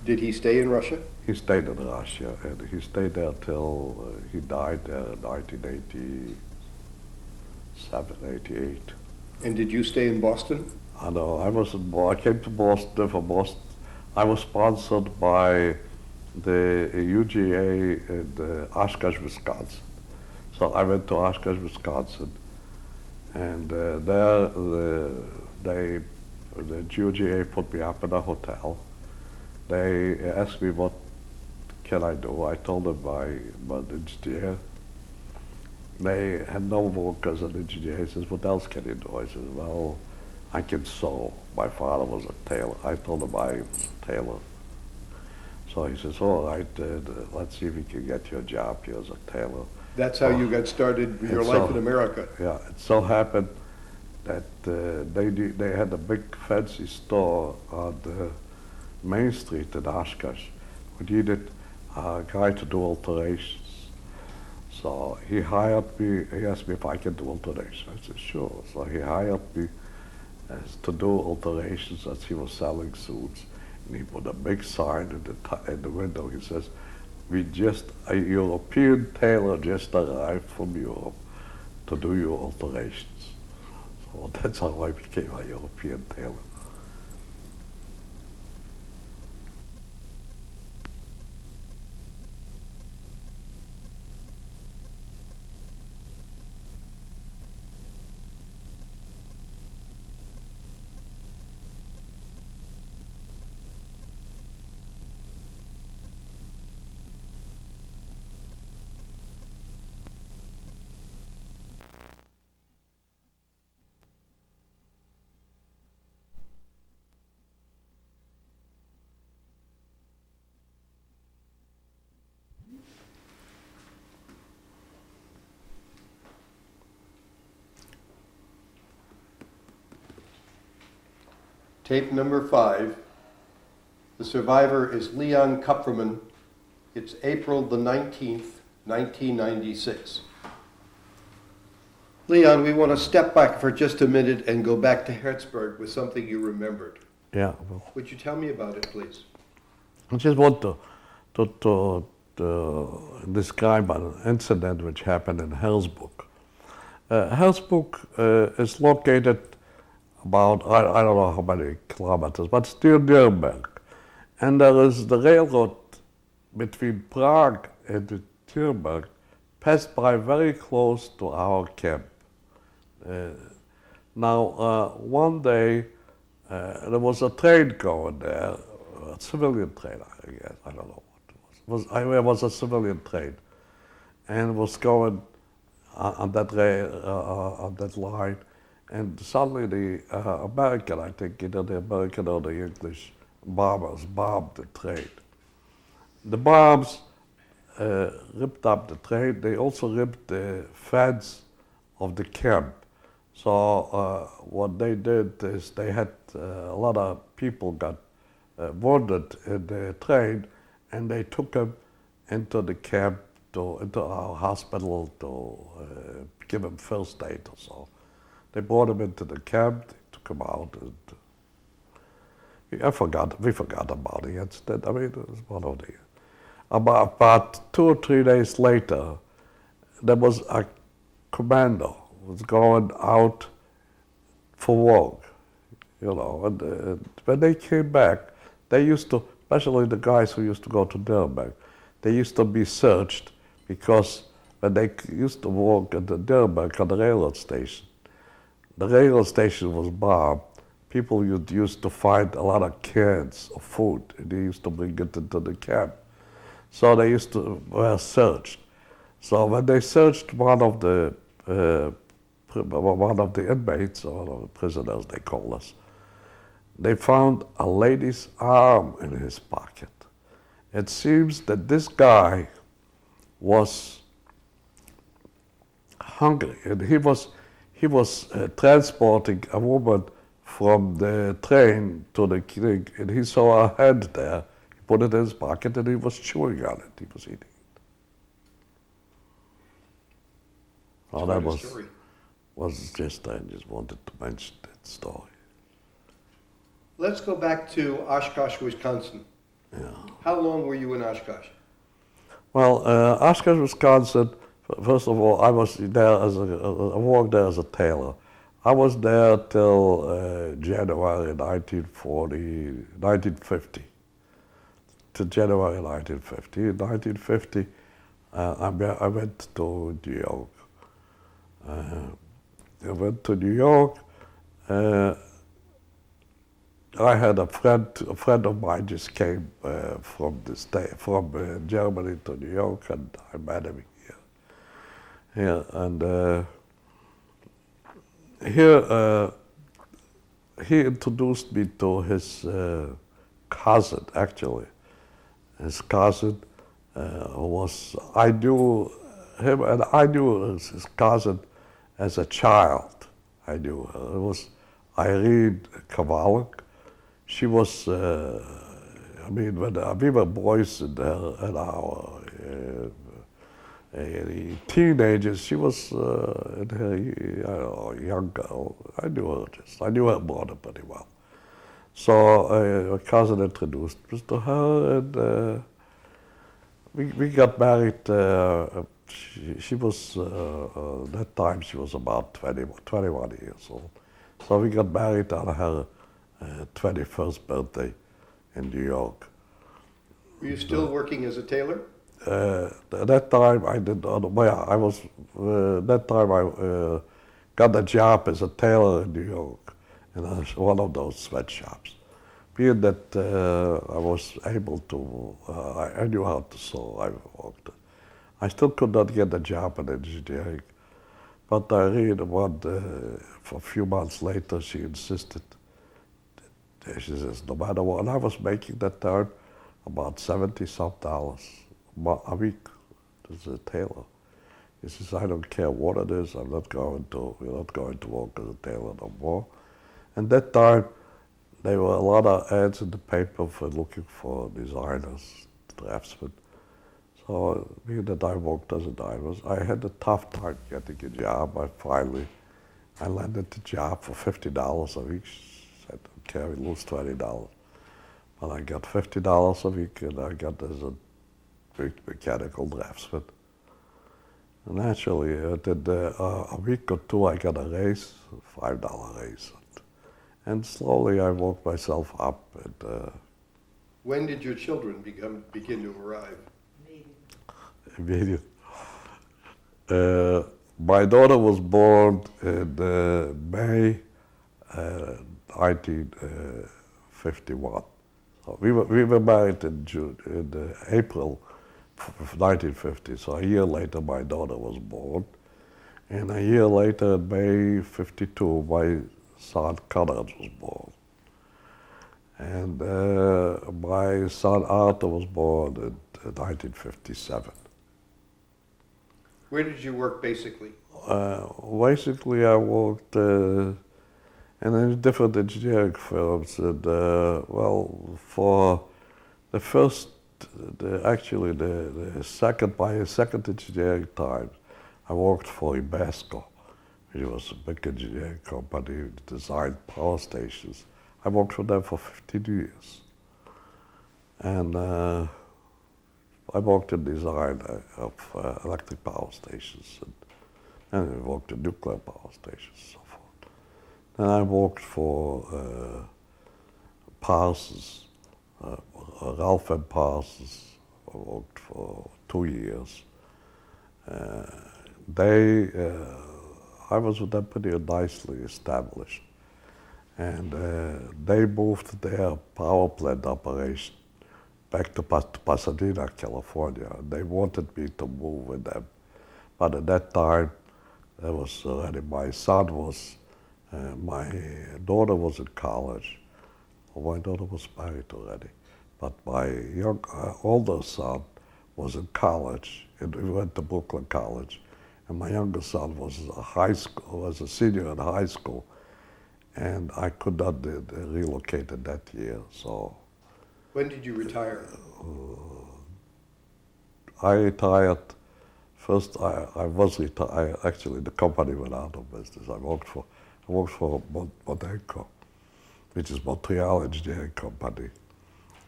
Did he stay in Russia? He stayed in Russia, and he stayed there till he died there in 1987, 88. And did you stay in Boston? I know. I came to Boston from Boston. I was sponsored by the UGA in Oshkosh, Wisconsin. So I went to Oshkosh, Wisconsin, and there the UGA put me up in a hotel. They asked me what can I do. I told them I'm an engineer. They had no work as an engineer. He says, what else can you do? I said, well, I can sew. My father was a tailor. I told him I was a tailor. So he says, all right, let's see if we can get you a job here as a tailor. That's how you got started with your life in America. Yeah, it so happened that they had a big fancy store on the Main Street in Oshkosh. We needed a guy to do alterations. So he hired me, he asked me if I can do alterations. I said, sure. So he hired me to do alterations as he was selling suits. And he put a big sign in the window. He says, a European tailor just arrived from Europe to do your alterations. So that's how I became a European tailor. Tape number 5. The survivor is Leon Kupferman. It's April the 19th, 1996. Leon, we want to step back for just a minute and go back to Hertzberg with something you remembered. Yeah. Well, Would you tell me about it, please? I just want to describe an incident which happened in Hersbruck. Hersbruck is located about, I don't know how many kilometers, but still Nuremberg. And there is the railroad between Prague and Nuremberg passed by very close to our camp. One day there was a train going there, a civilian train, I guess, I don't know what it was. It was a civilian train, and was going on that line. And suddenly the American, I think either the American or the English bombers bombed the train. The bombs ripped up the train. They also ripped the fence of the camp. So what they did is they had a lot of people got wounded in the train, and they took him into the camp, into our hospital to give him first aid or so. They brought him into the camp, they took him out, and we forgot about the incident. I mean, it was one of the... About 2 or 3 days later, there was a commando was going out for work, and when they came back, they used to, especially the guys who used to go to Nuremberg, they used to be searched because when they used to work at the Nuremberg on the railroad station was bombed. People used to find a lot of cans of food, and they used to bring it into the camp. So they were searched. So when they searched one of the inmates, or one of the prisoners, they call us, they found a lady's arm in his pocket. It seems that this guy was hungry, and he was transporting a woman from the train to the clinic, and he saw a hand there. He put it in his pocket, and he was chewing on it. He was eating it. Oh, that was just, I just wanted to mention that story. Let's go back to Oshkosh, Wisconsin. Yeah. How long were you in Oshkosh? Well, Oshkosh, Wisconsin, first of all, I was there I worked there as a tailor. I was there till January 1950. To January 1950. In 1950, I went to New York. I went to New York. I had a friend of mine just came from Germany to New York, and I met him here. He introduced me to his cousin, actually. His cousin I knew him, and I knew his cousin as a child. I knew her. It was Irene Kowalik. She was, when we were boys in our teenagers, she was in her young girl. I knew her mother pretty well. So my cousin introduced us to her, and we got married. She was, that time she was about 21 years old. So we got married on her 21st birthday in New York. Were you still working as a tailor? At that time I did not, I was, that time I got a job as a tailor in New York in one of those sweatshops. Being that I was able to, I knew how to sew, I worked. I still could not get a job in engineering, but Irene, for a few months later, she insisted. She says, no matter what, and I was making that time about $70-some a week as a tailor. He says, I don't care what it is, we're not going to work as a tailor no more. And that time, there were a lot of ads in the paper for looking for designers, draftsmen. So being that I worked as a diner, I had a tough time getting a job. I landed the job for $50 a week. I don't care, we lose $20. But I got $50 a week, and I got as a big mechanical draftsman. And actually, within a week or two, I got a raise, $5 raise. And slowly I worked myself up. And, when did your children begin to arrive? Immediate. My daughter was born in May 1951. So we were married in April of 1950. So a year later, my daughter was born, and a year later, in May '52, my son Conrad was born, and my son Arthur was born in 1957. Where did you work basically? Basically, I worked in different engineering firms, and for the first actually my second engineering time, I worked for Ibasco, which was a big engineering company that designed power stations. I worked for them for 15 years. And I worked in design of electric power stations, and I worked in nuclear power stations and so forth. Then I worked for Parsons, Ralph and Parsons. I worked for 2 years. I was with them pretty nicely established, and they moved their power plant operation back to Pasadena, California. They wanted me to move with them, but at that time, there was already my daughter was in college. Well, my daughter was married already, but my older son was in college, and we went to Brooklyn College, and my younger son was a senior in high school, and I could not relocate in that year, so. When did you retire? I retired. First, I was retired. Actually, the company went out of business. I worked for Modenko, which is Montreal engineering company,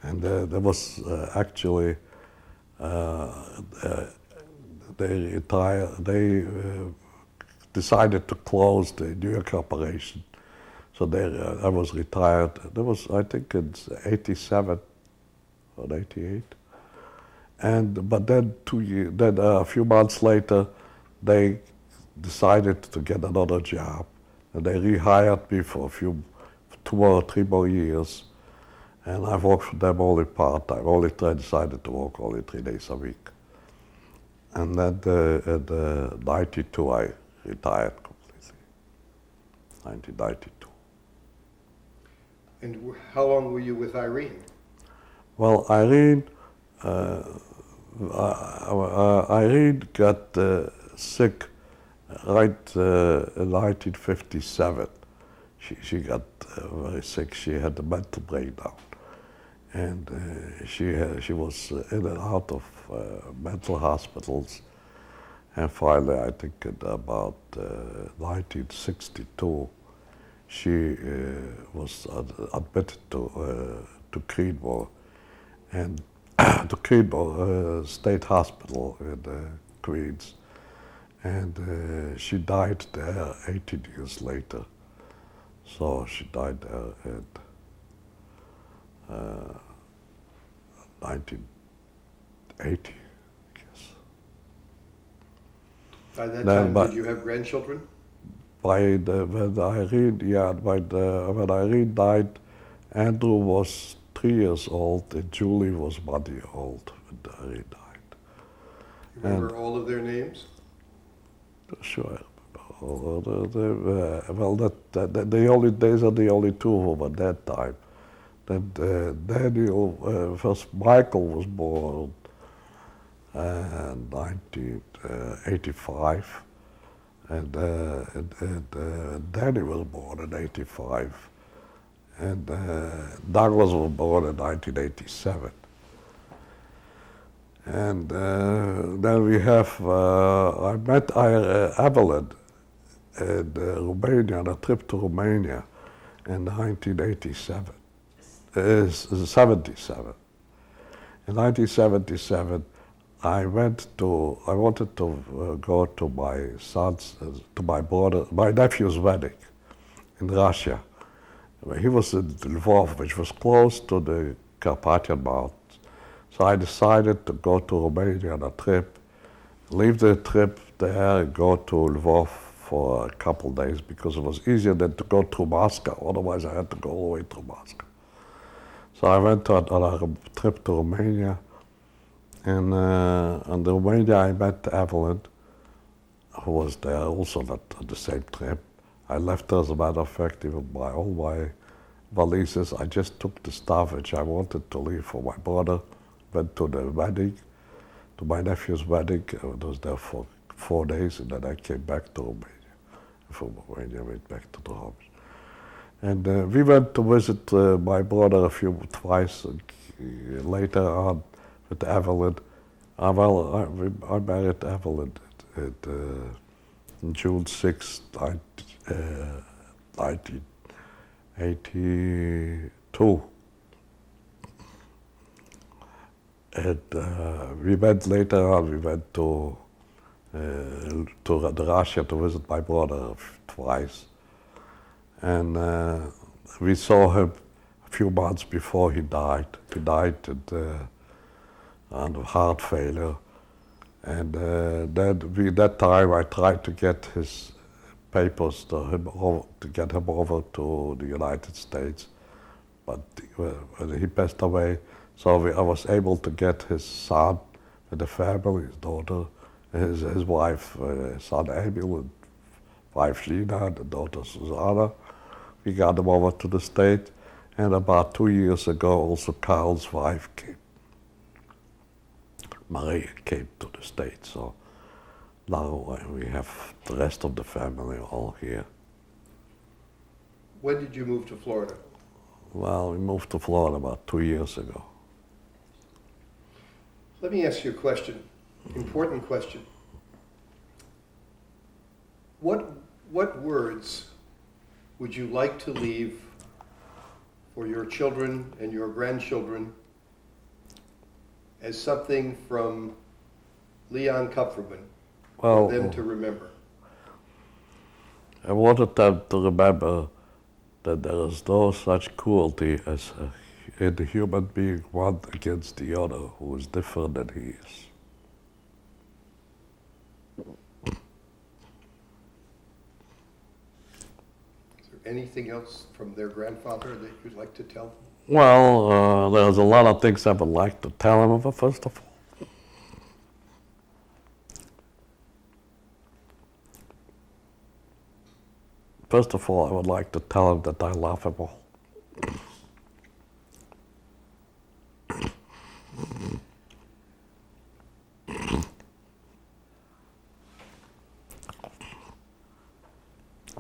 and there was actually they decided to close the New York operation, so I was retired. There was, I think, it's 87 or 88. But then a few months later, they decided to get another job, and they rehired me for 2 or 3 more years, and I worked for them only part-time. I decided to work only 3 days a week. And then in 92, I retired completely. 1992. And how long were you with Irene? Well, Irene got sick right in 1957. She got very sick. She had a mental breakdown, and she was in and out of mental hospitals. And finally, I think in about 1962, she was admitted to Creedmoor, and to Creedmoor State Hospital in Queens, and she died there 18 years later. So she died there in 1980, I guess. By that time, did you have grandchildren? When Irene died, Andrew was 3 years old, and Julie was 1 year old when Irene died. You remember all of their names? Sure. The only days are the only 2 of them at that time. Then Daniel, first Michael was born in 1985, and Danny was born in 85, and Douglas was born in 1987. And then we have, I met Evelyn in Romania, on a trip to Romania in 1987, 77. In 1977, I wanted to go to my nephew's wedding in Russia. He was in Lvov, which was close to the Carpathian Mountains. So I decided to go to Romania on a trip, leave the trip there and go to Lvov for a couple of days because it was easier than to go through Moscow. Otherwise, I had to go all the way through Moscow. So I went on a trip to Romania, and in Romania I met Evelyn, who was there also on the same trip. I left her, as a matter of fact, even all my valises. I just took the stuff which I wanted to leave for my brother. Went to the wedding, to my nephew's wedding. I was there for 4 days, and then I came back to Romania. From Romania, I went back to Drohobetz. And we went to visit my brother twice. And later on, with Evelyn. I married Evelyn on June 6, 1982. And we went to Russia to visit my brother twice. And we saw him a few months before he died. He died of heart failure. And that time I tried to get his papers to get him over to the United States. But when he passed away, so I was able to get his son and the family, his daughter, his wife, son Emil, and wife Gina, and the daughter Susanna. We got them over to the States, and about 2 years ago also Carl's wife came. Marie came to the States, so now we have the rest of the family all here. When did you move to Florida? Well, we moved to Florida about 2 years ago. Let me ask you a question, important question. What words would you like to leave for your children and your grandchildren as something from Leon Kupferman for them to remember? I wanted them to remember that there is no such cruelty as in the human being one against the other who is different than he is. Is there anything else from their grandfather that you'd like to tell them? Well, there's a lot of things I would like to tell him, but first of all, I would like to tell him that I love him all.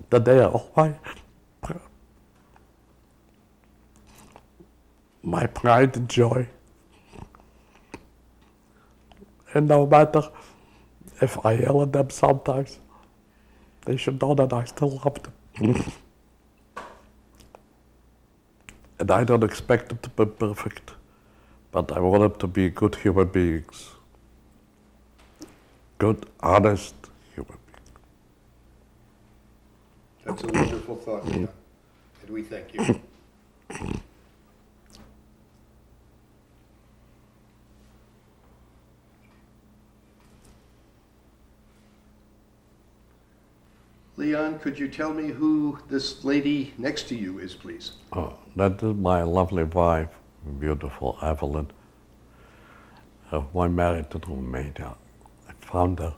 That they are all my pride and joy. And no matter if I yell at them sometimes, they should know that I still love them. And I don't expect them to be perfect, but I want them to be good human beings. Good, honest human beings. That's a wonderful thought, Leon, and we thank you. Leon, could you tell me who this lady next to you is, please? Oh, that is my lovely wife, beautiful Evelyn, who I married to Romania. I found her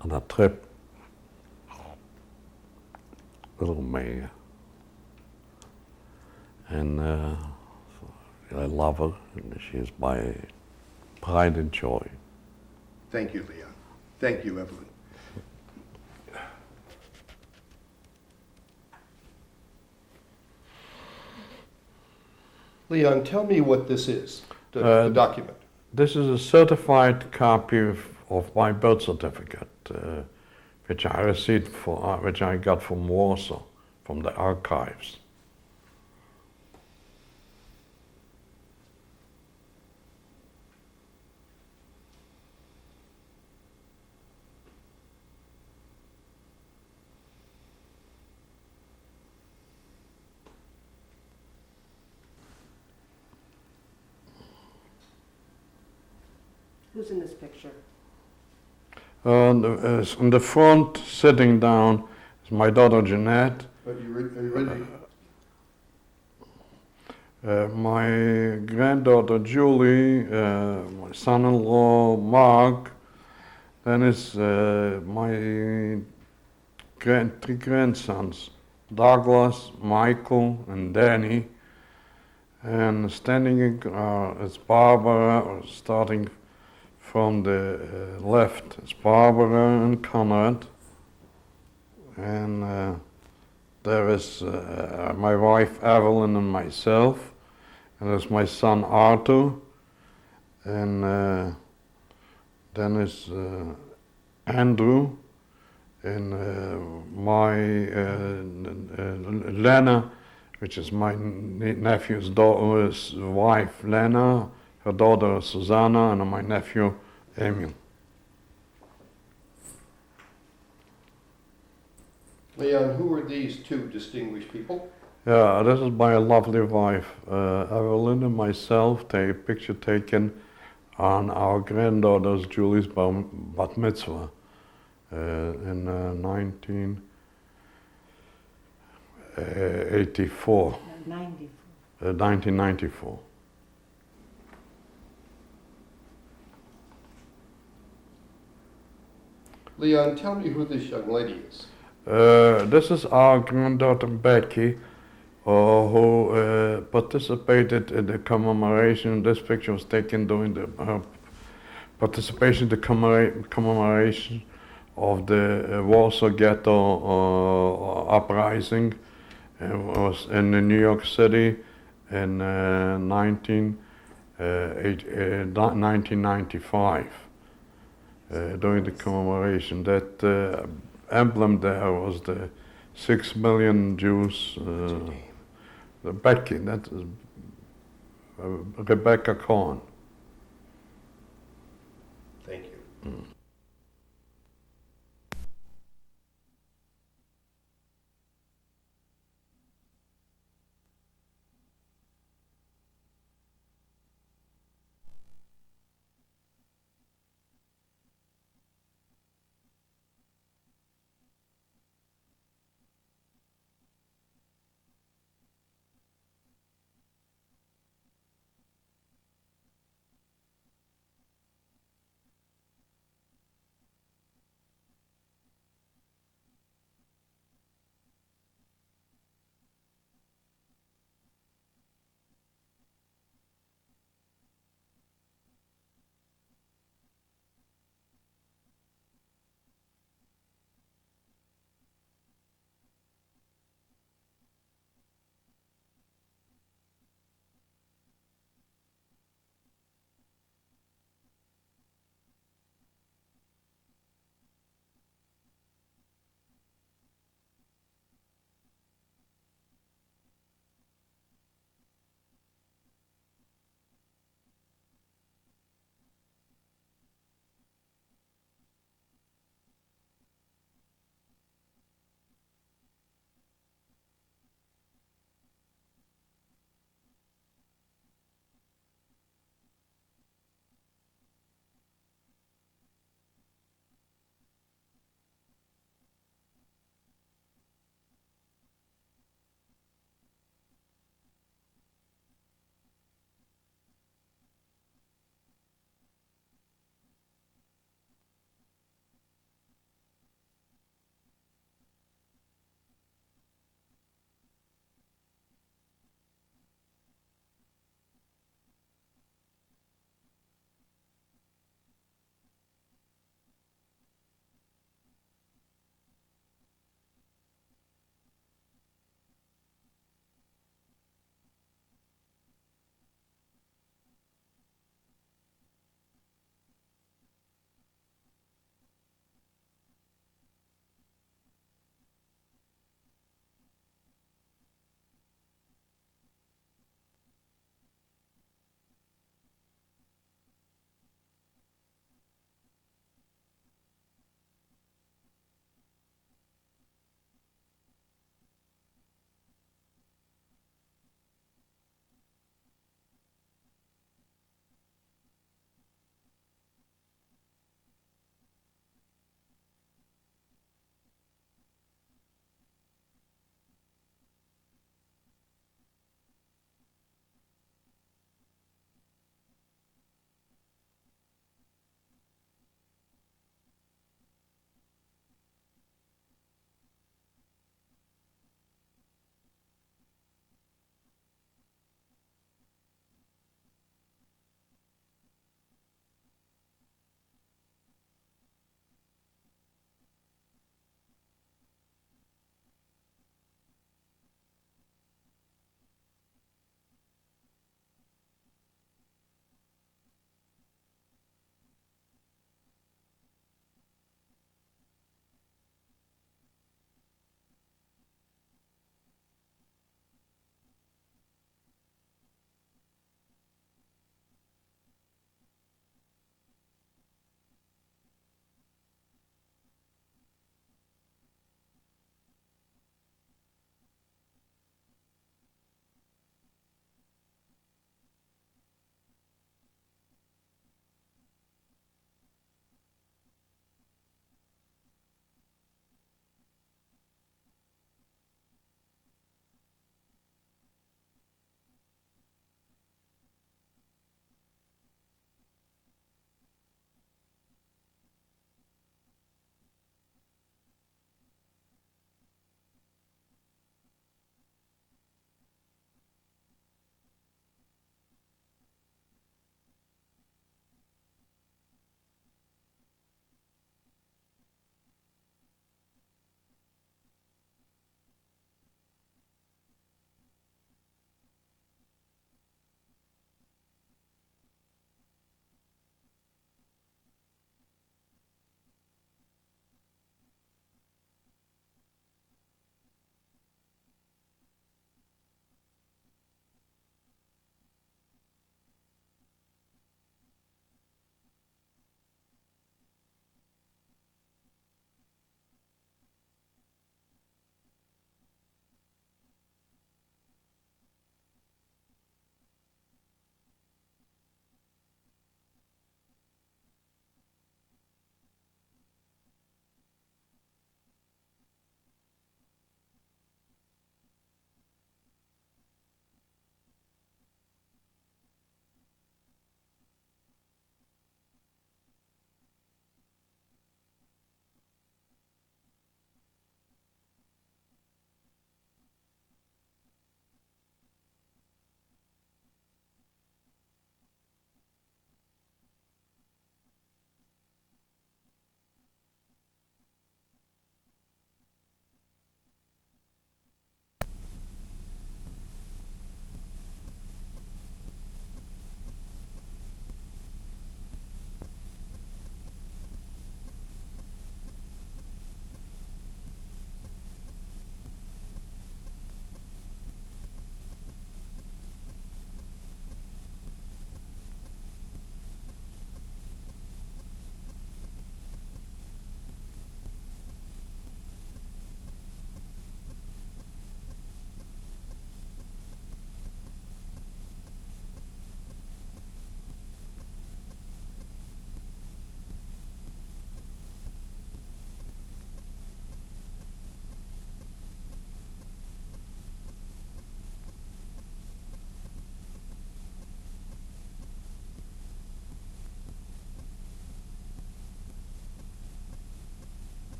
on a trip to Romania. And I love her, and she is my pride and joy. Thank you, Leon. Thank you, Evelyn. Leon, tell me what this is, the document. This is a certified copy of my birth certificate, which I received which I got from Warsaw, from the archives. Who's in this picture? In the front, sitting down, is my daughter Jeanette. Are you ready? My granddaughter Julie, my son-in-law Mark, then is my three grandsons, Douglas, Michael, and Danny. And standing is Barbara, starting from the left is Barbara and Conrad. And there is my wife Evelyn and myself. And there's my son Arthur. and then is Andrew, and Lena, which is my nephew's daughter's wife, Lena, her daughter Susanna, and my nephew Emil. Leon, who are these two distinguished people? Yeah, this is my lovely wife, Evelyn, and myself. A picture taken on our granddaughter's Julie's bat mitzvah in 1984. 1994. Leon, tell me who this young lady is. This is our granddaughter Becky, who participated in the commemoration. This picture was taken during the participation in the commemoration of the Warsaw Ghetto uprising. It was in New York City in 1995 during the commemoration. That emblem there was the 6 million Jews. The Becky, that is Rebecca Cohen. Thank you.